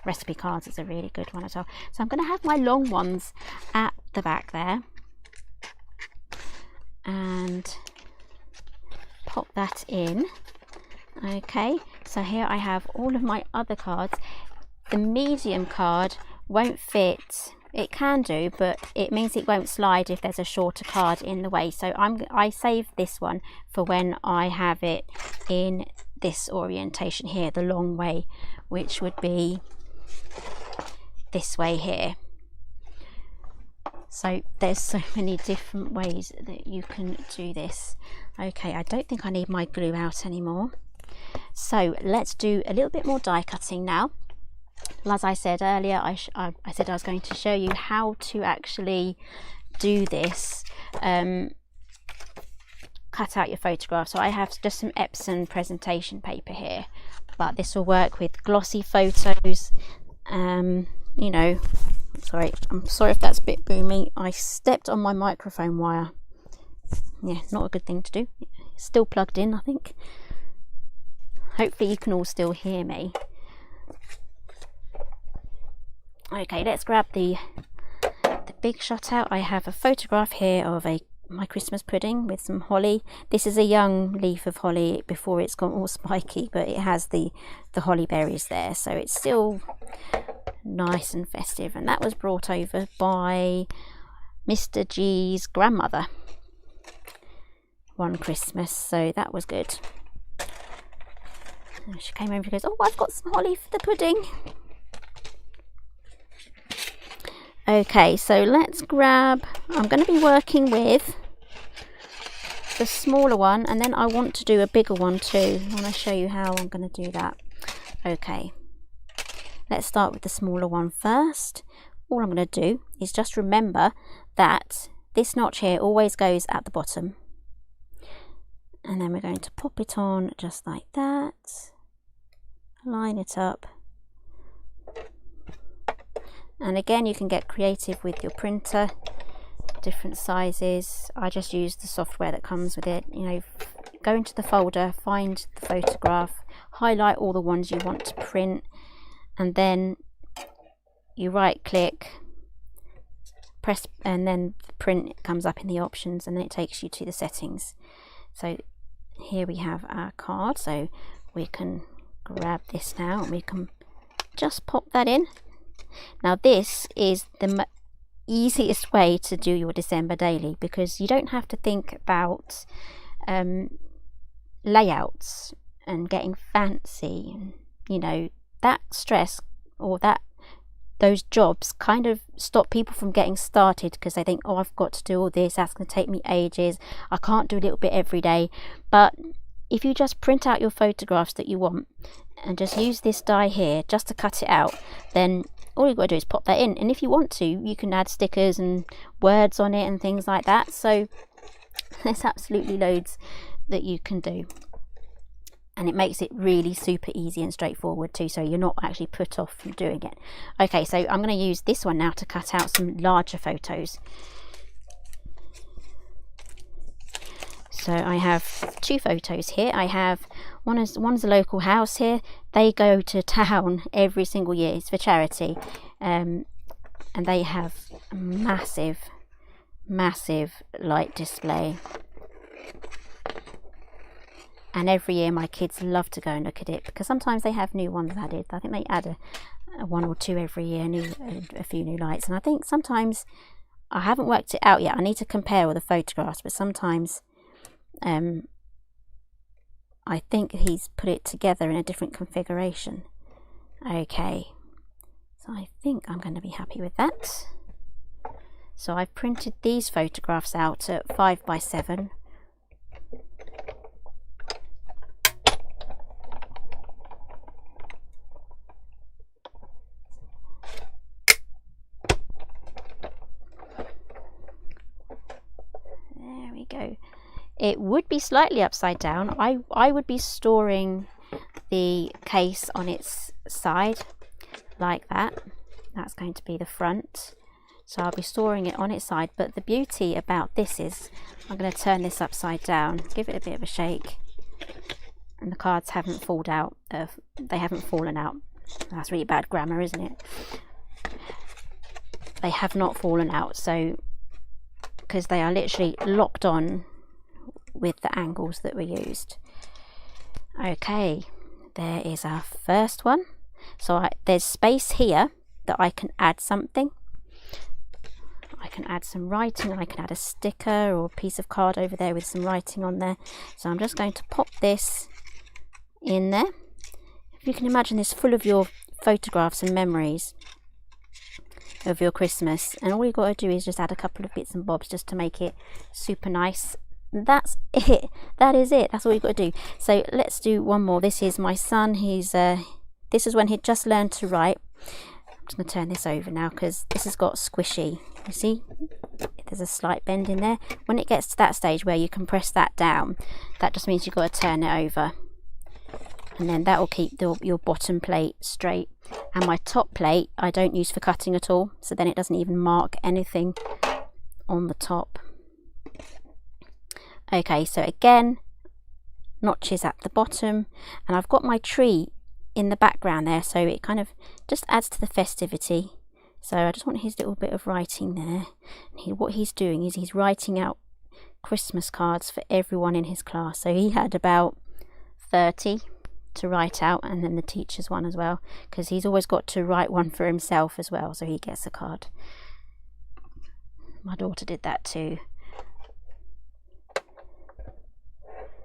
recipe cards is a really good one as well. So I'm going to have my long ones at the back there and pop that in. Okay, so here I have all of my other cards. The medium card won't fit. It can do, but it means it won't slide if there's a shorter card in the way. So I save this one for when I have it in this orientation here, the long way, which would be this way here. So there's so many different ways that you can do this. Okay, I don't think I need my glue out anymore. So let's do a little bit more die cutting now. As I said earlier, I said I was going to show you how to actually do this cut out your photograph. So I have just some Epson presentation paper here, but this will work with glossy photos. You know, I'm sorry if that's a bit boomy. I stepped on my microphone wire. Yeah, not a good thing to do. It's still plugged in, I think. Hopefully you can all still hear me. Okay, let's grab the big shot out. I have a photograph here of my Christmas pudding with some holly. This is a young leaf of holly before it's gone all spiky, but it has the holly berries there, so it's still nice and festive. And that was brought over by Mr. G's grandmother one Christmas, so that was good. And she came over and goes, oh, I've got some holly for the pudding. Okay, so let's grab, I'm going to be working with the smaller one, and then I want to do a bigger one too. I want to show you how I'm going to do that. Okay, let's start with the smaller one first. All I'm going to do is just remember that this notch here always goes at the bottom. And then we're going to pop it on just like that. Line it up. And again, you can get creative with your printer, different sizes. I just use the software that comes with it. You know, go into the folder, find the photograph, highlight all the ones you want to print, and then you right click, press, and then print comes up in the options, and then it takes you to the settings. So here we have our card, so we can grab this now and we can just pop that in. Now this is the easiest way to do your December daily, because you don't have to think about layouts and getting fancy, and you know, that stress or those jobs kind of stop people from getting started, because they think, oh, I've got to do all this, that's going to take me ages, I can't do a little bit every day. But if you just print out your photographs that you want and just use this die here just to cut it out, then all you've got to do is pop that in. And if you want to, you can add stickers and words on it and things like that. So there's absolutely loads that you can do, and it makes it really super easy and straightforward too, so you're not actually put off from doing it. Okay, so I'm going to use this one now to cut out some larger photos. So I have two photos here. I have one's a local house here. They go to town every single year. It's for charity, and they have a massive light display. And every year my kids love to go and look at it, because sometimes they have new ones added. I think they add a one or two every year, a few new lights. And I think sometimes, I haven't worked it out yet, I need to compare all the photographs, but sometimes I think he's put it together in a different configuration. Okay, so I think I'm going to be happy with that. So I've printed these photographs out at 5x7. There we go. It would be slightly upside down. I would be storing the case on its side like that. That's going to be the front. So I'll be storing it on its side, but the beauty about this is I'm going to turn this upside down, give it a bit of a shake, and the cards haven't fallen out. They haven't fallen out. That's really bad grammar, isn't it? They have not fallen out, so because they are literally locked on with the angles that were used. Okay, there is our first one. So there's space here that I can add something. I can add some writing, I can add a sticker or a piece of card over there with some writing on there. So I'm just going to pop this in there. If you can imagine this full of your photographs and memories of your Christmas, and all you've got to do is just add a couple of bits and bobs just to make it super nice. That's it. That is it. That's all you've got to do. So let's do one more. This is my son. This is when he just learned to write. I'm just going to turn this over now because this has got squishy. You see, there's a slight bend in there. When it gets to that stage where you can press that down, that just means you've got to turn it over, and then that will keep your bottom plate straight. And my top plate I don't use for cutting at all, so then it doesn't even mark anything on the top. Okay, so again, notches at the bottom, and I've got my tree in the background there, so it kind of just adds to the festivity. So I just want his little bit of writing there. And what he's doing is he's writing out Christmas cards for everyone in his class. So he had about 30 to write out, and then the teacher's one as well, because he's always got to write one for himself as well, so he gets a card. My daughter did that too.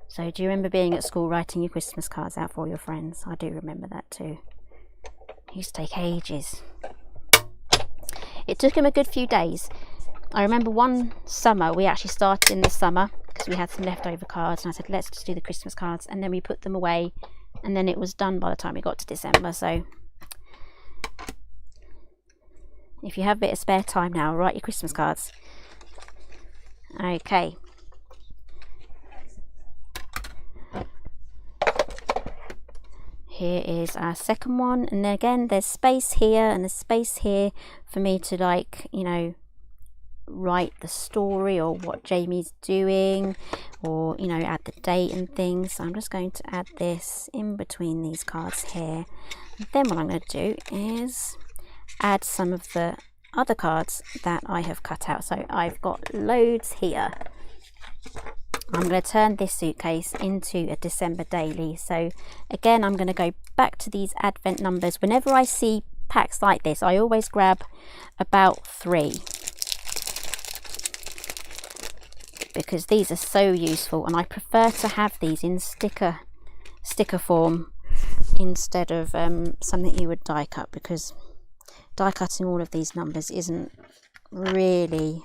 So do you remember being at school writing your Christmas cards out for your friends? I do remember that too. It used to take ages. It took him a good few days. I remember one summer, we actually started in the summer because we had some leftover cards, and I said, let's just do the Christmas cards, and then we put them away, and then it was done by the time we got to December. So if you have a bit of spare time now, write your Christmas cards. Okay. Here is our second one, and then again there's space here and there's space here for me to, like, you know, write the story or what Jamie's doing, or, you know, add the date and things. So I'm just going to add this in between these cards here. And then what I'm going to do is add some of the other cards that I have cut out. So I've got loads here. I'm going to turn this suitcase into a December daily. So again, I'm going to go back to these advent numbers. Whenever I see packs like this, I always grab about 3, because these are so useful, and I prefer to have these in sticker form instead of something you would die cut, because die cutting all of these numbers isn't really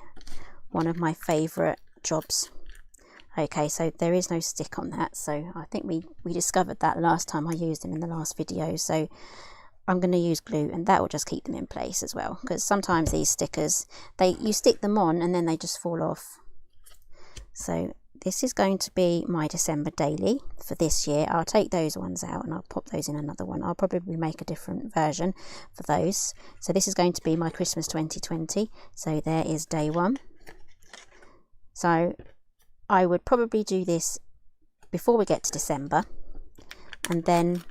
one of my favourite jobs. Okay, so there is no stick on that, so I think we discovered that last time I used them in the last video. So I'm going to use glue, and that will just keep them in place as well, because sometimes these stickers, you stick them on and then they just fall off. So this is going to be my December daily for this year. I'll take those ones out and I'll pop those in another one. I'll probably make a different version for those. So this is going to be my Christmas 2020. So there is day 1. So I would probably do this before we get to December, and then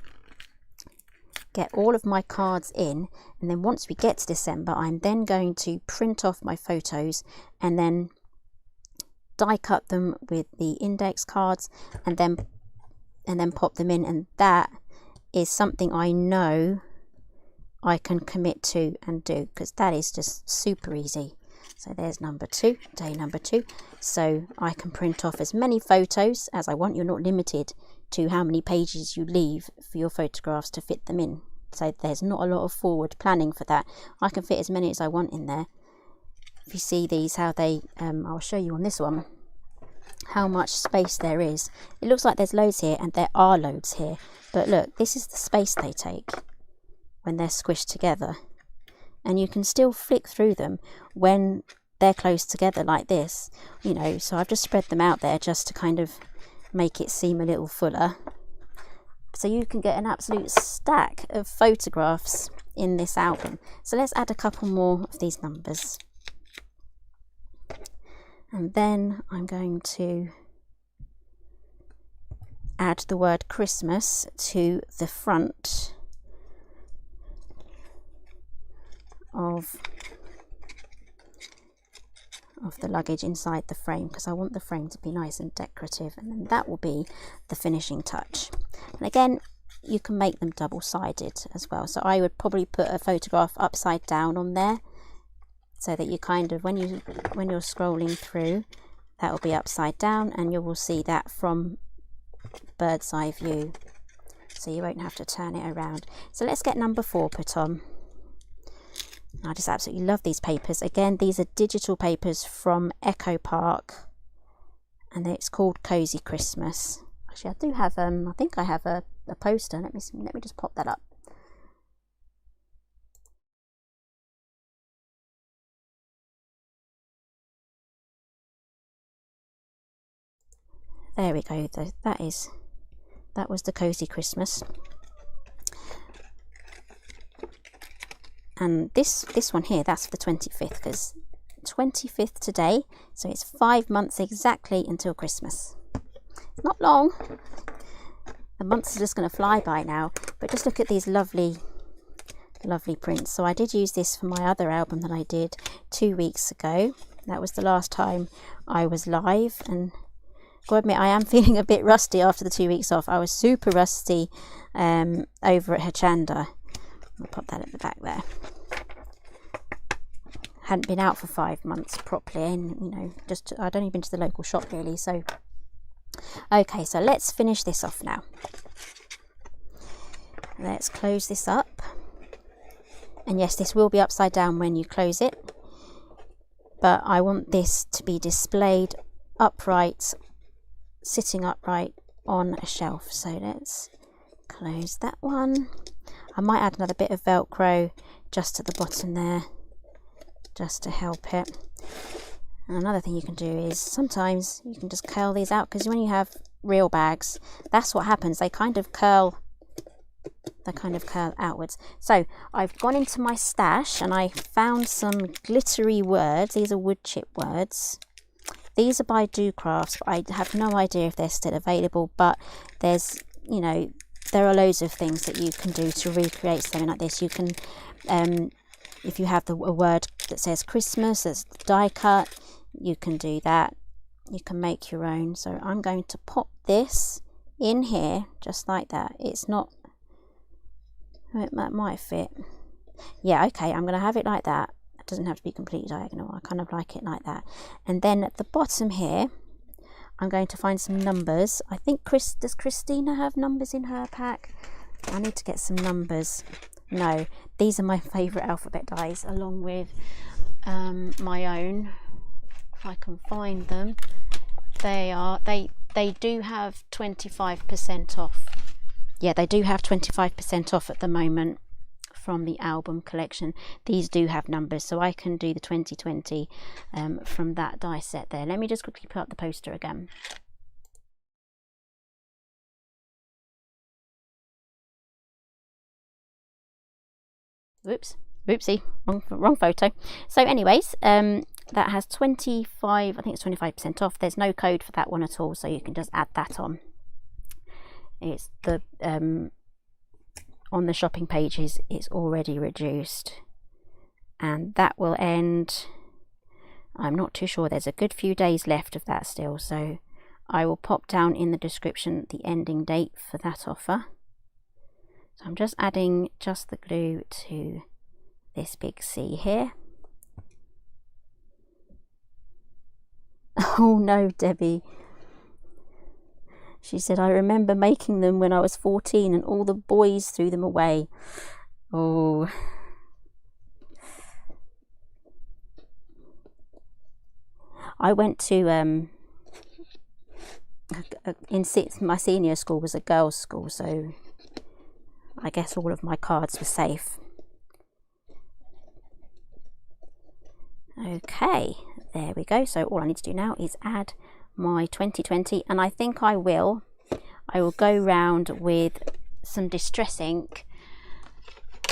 get all of my cards in, and then once we get to December, I'm then going to print off my photos and then die cut them with the index cards, and then pop them in. And that is something I know I can commit to and do, because that is just super easy. So there's number 2, day number 2. So I can print off as many photos as I want. You're not limited to how many pages you leave for your photographs to fit them in. So there's not a lot of forward planning for that. I can fit as many as I want in there. If you see these, how they, I'll show you on this one, how much space there is. It looks like there's loads here, and there are loads here. But look, this is the space they take when they're squished together. And you can still flick through them when they're close together like this, you know. So I've just spread them out there just to kind of make it seem a little fuller. So you can get an absolute stack of photographs in this album. So let's add a couple more of these numbers. And then I'm going to add the word Christmas to the front of the luggage inside the frame, because I want the frame to be nice and decorative, and then that will be the finishing touch. And again, you can make them double-sided as well. So I would probably put a photograph upside down on there, so that you kind of, when you're scrolling through, that will be upside down, and you will see that from bird's eye view, so you won't have to turn it around. So let's get number 4 put on. I just absolutely love these papers. Again, these are digital papers from Echo Park, and it's called Cozy Christmas. Actually, I do have I think I have a poster. Let me just pop that up. there we go. That was the Cozy Christmas. And this one here, that's for the 25th, because 25th today, so it's 5 months exactly until Christmas. It's not long. The months are just going to fly by now, but just look at these lovely prints. So I did use this for my other album that I did 2 weeks ago. That was the last time I was live, and gotta admit, I am feeling a bit rusty after the 2 weeks off. I was super rusty over at Hexagonal. I'll pop that at the back there. Hadn't been out for 5 months properly, and you know, I'd only been to the local shop really. So okay, so let's finish this off now. Let's close this up, and yes, this will be upside down when you close it, but I want this to be displayed upright, sitting upright on a shelf. So let's close that one. I might add another bit of Velcro just at the bottom there, just to help it. And another thing you can do is sometimes you can just curl these out, because when you have real bags, that's what happens. They kind of curl outwards. So I've gone into my stash and I found some glittery words. These are wood chip words. These are by Do Crafts. I have no idea if they're still available, but there's, you know, there are loads of things that you can do to recreate something like this. You can, if you have a word that says Christmas, that's die cut, you can do that. You can make your own. So I'm going to pop this in here just like that. It's not, that might fit. Yeah, okay, I'm going to have it like that. It doesn't have to be completely diagonal. I kind of like it like that. And then at the bottom here, I'm going to find some numbers. I think does Christina have numbers in her pack? I need to get some numbers. No, these are my favourite alphabet dies, along with my own. If I can find them, they do have 25% off. Yeah, they do have 25% off at the moment from the album collection. These do have numbers, so I can do the 2020 from that die set there. Let me just quickly put up the poster again. Whoops, whoopsie, wrong photo. So anyways, that has 25, I think it's 25% off. There's no code for that one at all, so you can just add that on. It's the on the shopping pages, it's already reduced, and that will end, I'm not too sure, there's a good few days left of that still, so I will pop down in the description the ending date for that offer. So I'm just adding just the glue to this big C here. Oh no, Debbie. She said, I remember making them when I was 14 and all the boys threw them away. Oh. I went to, my senior school was a girls' school, so I guess all of my cards were safe. Okay, there we go. So all I need to do now is add my 2020, and I think I will go round with some distress ink.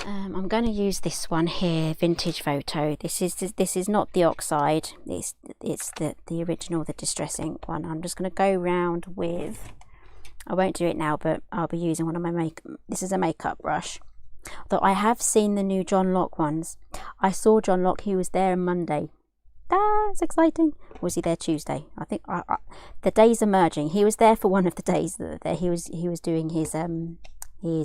I'm going to use this one here, Vintage Photo. This is not the oxide, it's the original, the distress ink one. I'm just going to go round with, I won't do it now, but I'll be using one of my this is a makeup brush. Though I have seen the new John Locke ones. I saw John Locke, he was there on Monday. Ah, it's exciting. Or was he there Tuesday? I think the days are merging. He was there for one of the days that he was doing his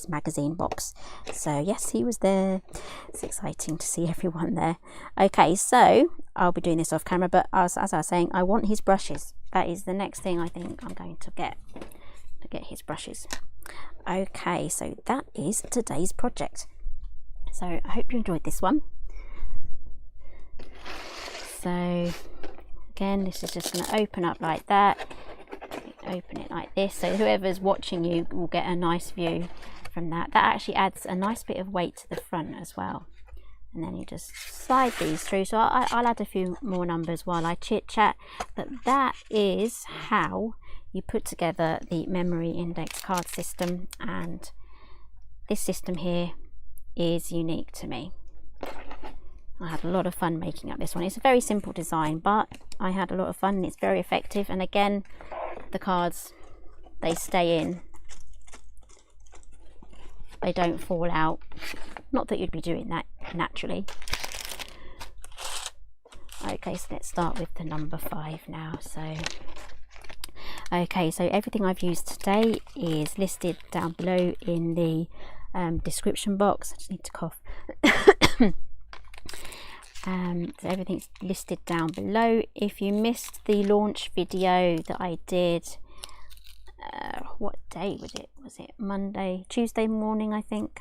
magazine box. So yes, he was there. It's exciting to see everyone there. Okay, so I'll be doing this off camera, but as I was saying, I want his brushes. That is the next thing I think I'm going to get his brushes. Okay, so that is today's project. So I hope you enjoyed this one. So again, this is just going to open up like that. Open it like this, so whoever's watching you will get a nice view from that. That actually adds a nice bit of weight to the front as well. And then you just slide these through. So I'll add a few more numbers while I chit chat. But that is how you put together the memory index card system, and this system here is unique to me. I had a lot of fun making up this one. It's a very simple design, but I had a lot of fun and it's very effective. And again, the cards, they stay in, they don't fall out. Not that you'd be doing that naturally. Okay, so let's start with the number 5 now. So okay, so everything I've used today is listed down below in the description box. I just need to cough. So everything's listed down below. If you missed the launch video that I did, what day was it? Was it Monday, Tuesday morning, I think?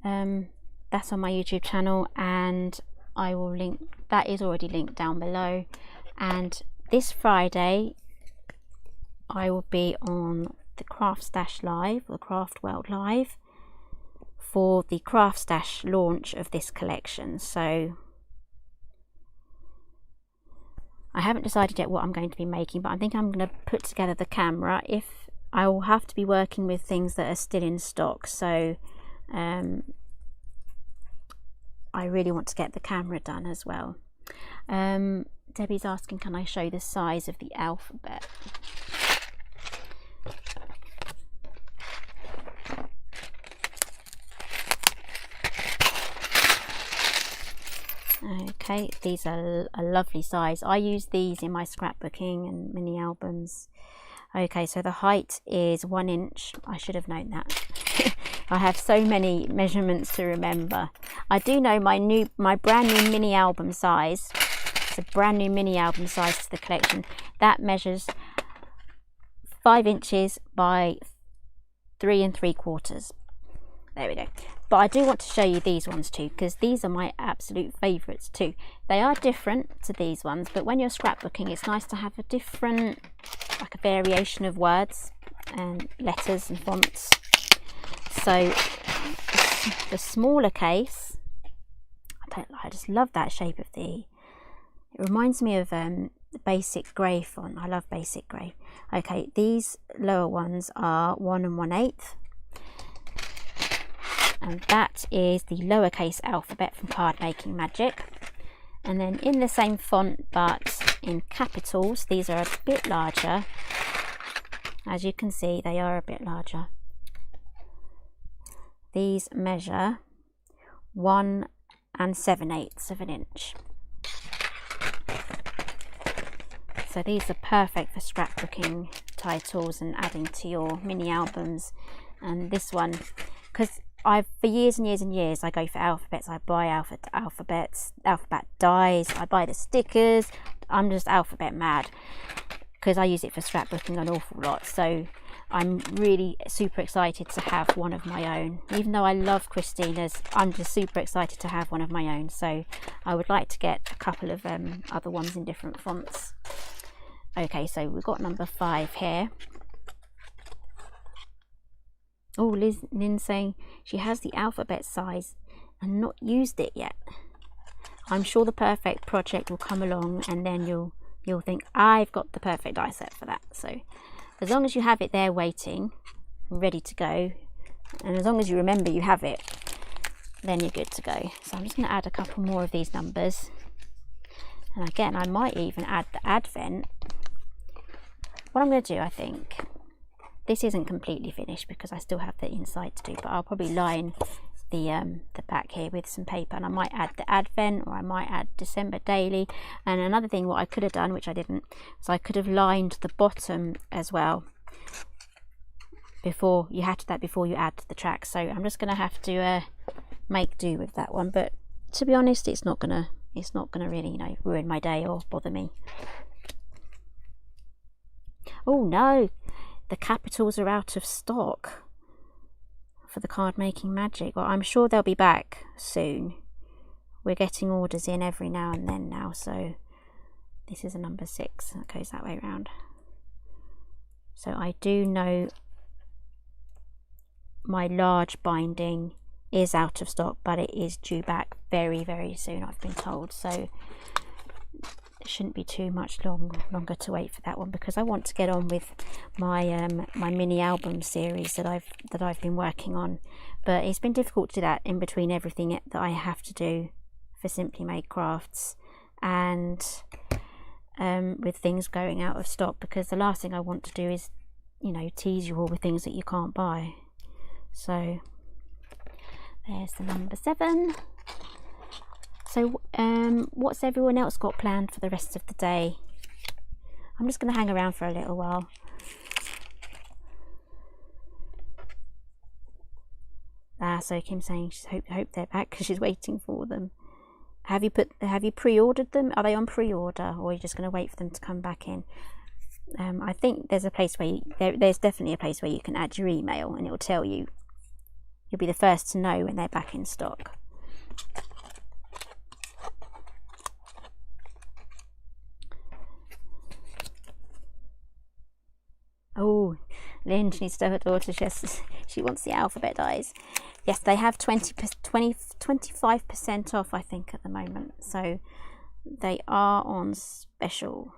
That's on my YouTube channel, and I will link, that is already linked down below. And this Friday I will be on the Craft Stash Live, or Craft World Live, for the Craft Stash launch of this collection. So I haven't decided yet what I'm going to be making, but I think I'm going to put together the camera. If I will have to be working with things that are still in stock, so I really want to get the camera done as well. Debbie's asking, can I show the size of the alphabet? Okay, these are a lovely size. I use these in my scrapbooking and mini albums. Okay, so the height is 1 inch. I should have known that. I have so many measurements to remember. I do know my brand new mini album size. It's a brand new mini album size to the collection. That measures 5 inches by 3 3/4. There we go. But I do want to show you these ones too, because these are my absolute favourites too. They are different to these ones, but when you're scrapbooking, it's nice to have a different, like a variation of words and letters and fonts. So the smaller case, I just love that shape of the, it reminds me of the basic grey font. I love basic grey. Okay, these lower ones are 1 1/8. And that is the lowercase alphabet from Card Making Magic. And then in the same font but in capitals, these are a bit larger. As you can see, they are a bit larger. These measure 1 7/8 of an inch. So these are perfect for scrapbooking titles and adding to your mini albums. And this one, because for years and years and years, I go for alphabets. I buy alphabet dies. I buy the stickers. I'm just alphabet mad because I use it for scrapbooking an awful lot. So I'm really super excited to have one of my own. Even though I love Christina's, I'm just super excited to have one of my own. So I would like to get a couple of other ones in different fonts. Okay, so we've got number 5 here. Oh, Lynn's saying she has the alphabet size and not used it yet. I'm sure the perfect project will come along, and then you'll think, I've got the perfect die set for that. So as long as you have it there waiting, ready to go, and as long as you remember you have it, then you're good to go. So I'm just going to add a couple more of these numbers. And again, I might even add the advent. What I'm going to do, I think, this isn't completely finished because I still have the inside to do, but I'll probably line the back here with some paper, and I might add the advent, or I might add December daily. And another thing what I could have done, which I didn't, so I could have lined the bottom as well before you add the track. So I'm just going to have to make do with that one, but to be honest, it's not gonna really, you know, ruin my day or bother me. Oh no, the capitals are out of stock for the Card Making Magic. Well, I'm sure they'll be back soon. We're getting orders in every now and then now, so this is a number 6 that goes that way around. So I do know my large binding is out of stock, but it is due back very, very soon, I've been told. So it shouldn't be too much longer to wait for that one, because I want to get on with my my mini album series that I've been working on. But it's been difficult to do that in between everything that I have to do for Simply Made Crafts, and with things going out of stock, because the last thing I want to do is, you know, tease you all with things that you can't buy. So there's the number 7. So what's everyone else got planned for the rest of the day? I'm just going to hang around for a little while. So Kim's saying she hope they're back because she's waiting for them. Have you pre-ordered them? Are they on pre-order, or are you just going to wait for them to come back in? I think there's a place where there's definitely a place where you can add your email, and it will tell you. You'll be the first to know when they're back in stock. Oh, Lynn needs to tell her daughter she wants the alphabet eyes. Yes, they have 25% off, I think, at the moment. So they are on special.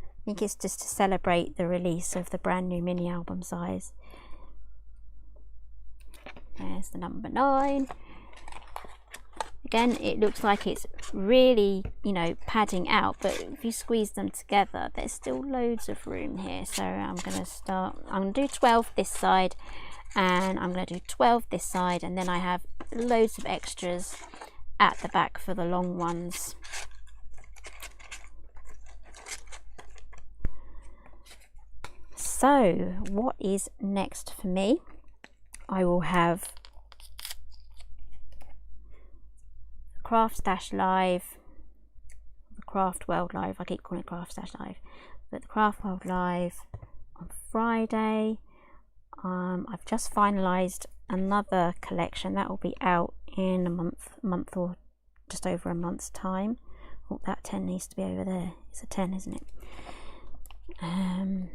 I think it's just to celebrate the release of the brand new mini album size. There's the number 9. Again, it looks like it's really, you know, padding out, but if you squeeze them together, there's still loads of room here. So I'm going to do 12 this side, and I'm going to do 12 this side, and then I have loads of extras at the back for the long ones. So what is next for me? I will have Craft Stash Live, the Craft World Live, I keep calling it Craft Stash Live, but the Craft World Live on Friday. I've just finalised another collection that will be out in a month or just over a month's time. Oh, that 10 needs to be over there. It's a 10, isn't it? And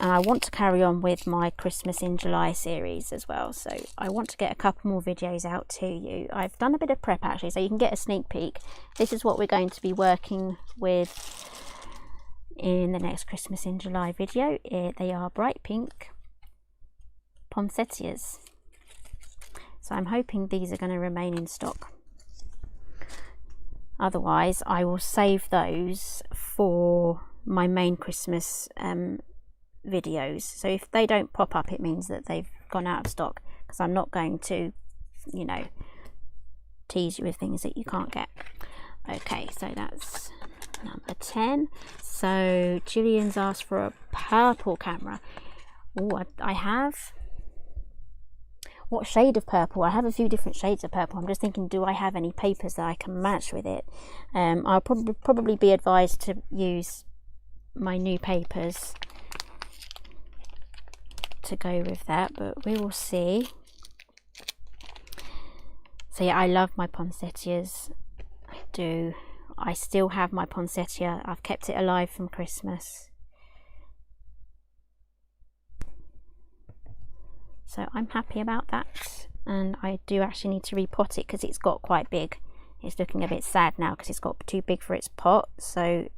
I want to carry on with my Christmas in July series as well, so I want to get a couple more videos out to you. I've done a bit of prep actually, so you can get a sneak peek. This is what we're going to be working with in the next Christmas in July video. They are bright pink poinsettias, so I'm hoping these are going to remain in stock. Otherwise I will save those for my main Christmas videos. So if they don't pop up, it means that they've gone out of stock, because I'm not going to, you know, tease you with things that you can't get. Okay, so that's number 10. So Gillian's asked for a purple camera. Oh, I have, what shade of purple? I have a few different shades of purple. I'm just thinking, do I have any papers that I can match with it? I'll probably be advised to use my new papers to go with that, but we will see. So yeah, I love my poinsettias. I do. I still have my poinsettia. I've kept it alive from Christmas. So I'm happy about that, and I do actually need to repot it because it's got quite big. It's looking a bit sad now because it's got too big for its pot, so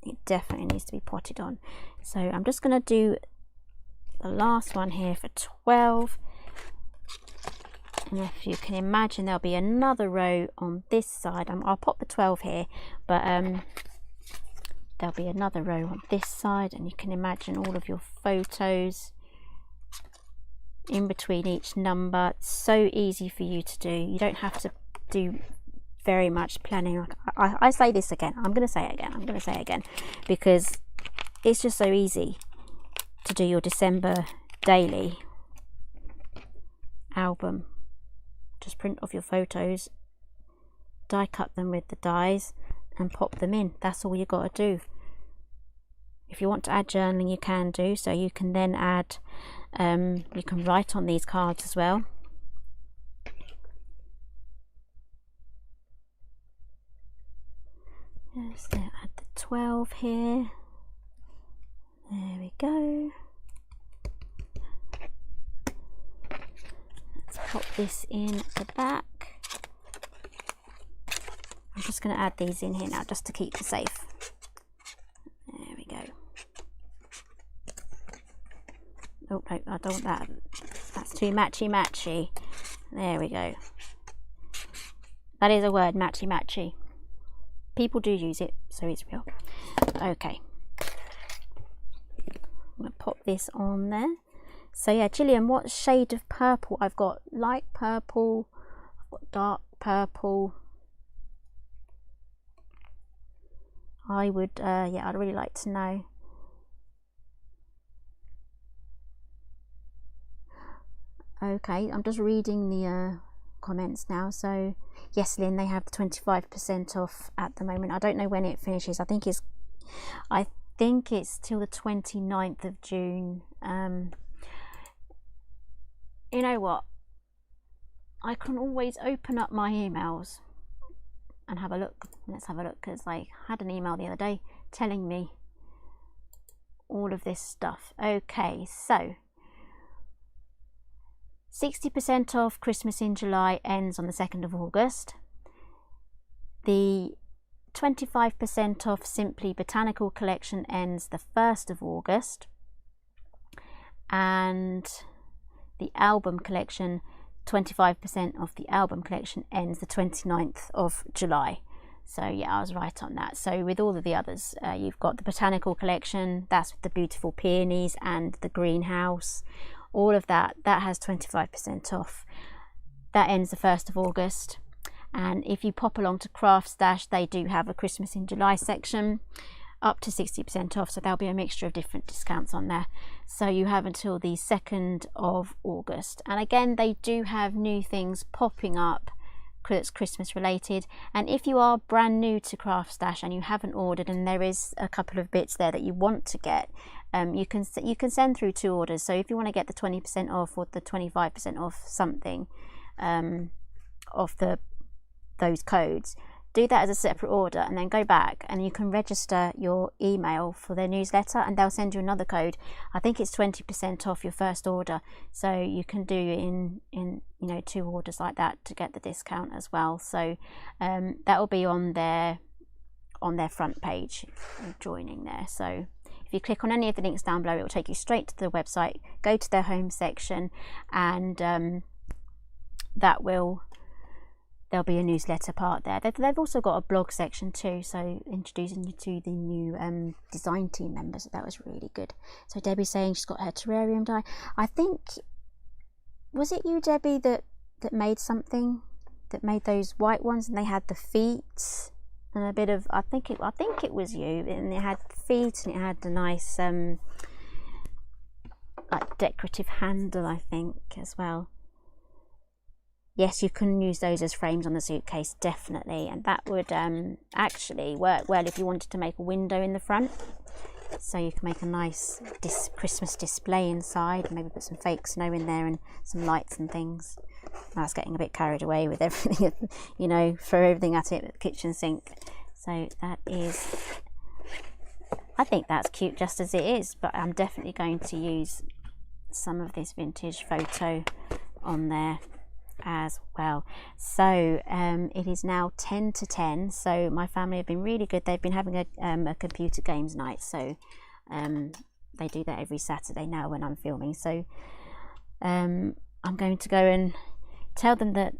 it definitely needs to be potted on. So I'm just going to do the last one here for 12, and if you can imagine, there'll be another row on this side. I'll pop the 12 here, but there'll be another row on this side, and you can imagine all of your photos in between each number. It's so easy for you to do. You don't have to do very much planning. I say this again, I'm going to say it again, because it's just so easy to do your December daily album. Just print off your photos, die cut them with the dies, and pop them in. That's all you got to do. If you want to add journaling, you can do so. You can then add you can write on these cards as well. Yes, add the 12 here. There we go. Let's pop this in the back. I'm just going to add these in here now just to keep them safe. There we go. Oh no, I don't want that. That's too matchy. There we go. That is a word, matchy. People do use it, so it's real. Okay. I'm going to pop this on there. So yeah, Gillian, what shade of purple? I've got light purple, I've got dark purple. I would, yeah, I'd really like to know. Okay, I'm just reading the comments now. So yes, Lynn, they have 25% off at the moment. I don't know when it finishes. I think it's till the 29th of June. You know what? I can always open up my emails and have a look. Let's have a look, because I had an email the other day telling me all of this stuff. Okay, so 60% off Christmas in July ends on the 2nd of August. The 25% off Simply Botanical collection ends the 1st of August. And the album collection, 25% off the album collection ends the 29th of July. So yeah, I was right on that. So with all of the others, you've got the botanical collection, that's with the beautiful peonies and the greenhouse. All of that has 25% off. That ends the 1st of August. And if you pop along to Craft Stash, they do have a Christmas in July section, up to 60% off. So there'll be a mixture of different discounts on there. So you have until the 2nd of August. And again, they do have new things popping up that's Christmas related. And if you are brand new to Craft Stash and you haven't ordered, and there is a couple of bits there that you want to get, you can send through 2 orders. So if you want to get the 20% off or the 25% off something of those codes, do that as a separate order and then go back and you can register your email for their newsletter and they'll send you another code. I think it's 20% off your first order, so you can do in 2 orders like that to get the discount as well. So that will be on their front page, joining there. So if you click on any of the links down below, it will take you straight to the website, go to their home section, and there'll be a newsletter part there. They've also got a blog section too, so introducing you to the new design team members. That was really good. So Debbie's saying she's got her terrarium die. I think, was it you, Debbie, that made something, that made those white ones, and they had the feet and a bit of, I think it was you, and it had feet and it had a nice like decorative handle, I think, as well. Yes, you can use those as frames on the suitcase, definitely, and that would actually work well if you wanted to make a window in the front. So you can make a nice Christmas display inside, maybe put some fake snow in there and some lights and things. I was getting a bit carried away with everything, throw everything at it, the kitchen sink. So that is, I think that's cute just as it is, but I'm definitely going to use some of this vintage photo on there as well. So it is now 10 to 10, so my family have been really good. They've been having a computer games night, so they do that every Saturday now when I'm filming. So I'm going to go and tell them that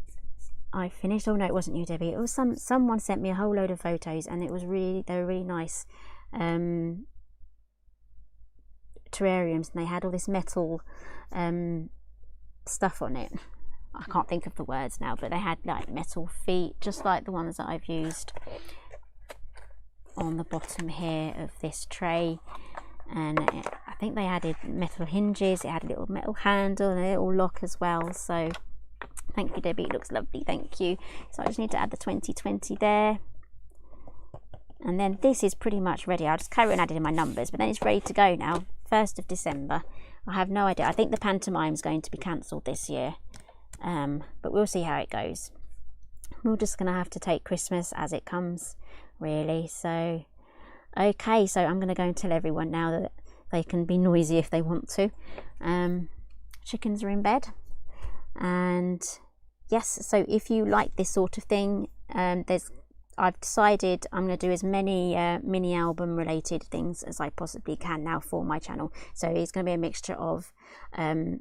I finished. Oh no, it wasn't you, Debbie, it was someone sent me a whole load of photos, and they were really nice terrariums, and they had all this metal stuff on it. I can't think of the words now, but they had like metal feet, just like the ones that I've used on the bottom here of this tray. And I think they added metal hinges, it had a little metal handle and a little lock as well. So thank you, Debbie, it looks lovely, thank you. So I just need to add the 2020 there. And then this is pretty much ready. I'll just carry on adding my numbers, but then it's ready to go now, 1st of December. I have no idea. I think the pantomime is going to be cancelled this year. But we'll see how it goes. We're just going to have to take Christmas as it comes, really. So okay, so I'm going to go and tell everyone now that they can be noisy if they want to. Chickens are in bed, and yes, so if you like this sort of thing, there's I've decided I'm going to do as many mini album related things as I possibly can now for my channel. So it's going to be a mixture of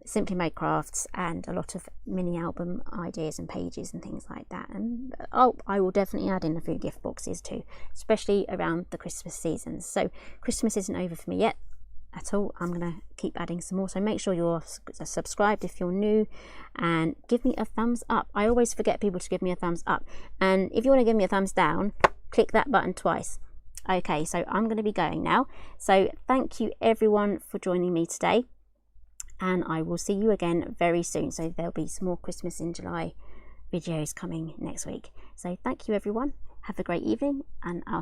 simply made crafts and a lot of mini album ideas and pages and things like that. And I will definitely add in a few gift boxes too, especially around the Christmas season. So Christmas isn't over for me yet at all. I'm going to keep adding some more, so make sure you're subscribed if you're new, and give me a thumbs up. I always forget people to give me a thumbs up, and if you want to give me a thumbs down, click that button twice. Okay, so I'm going to be going now, so thank you everyone for joining me today, and I will see you again very soon. So there'll be some more Christmas in July videos coming next week. So thank you everyone, have a great evening, and I'll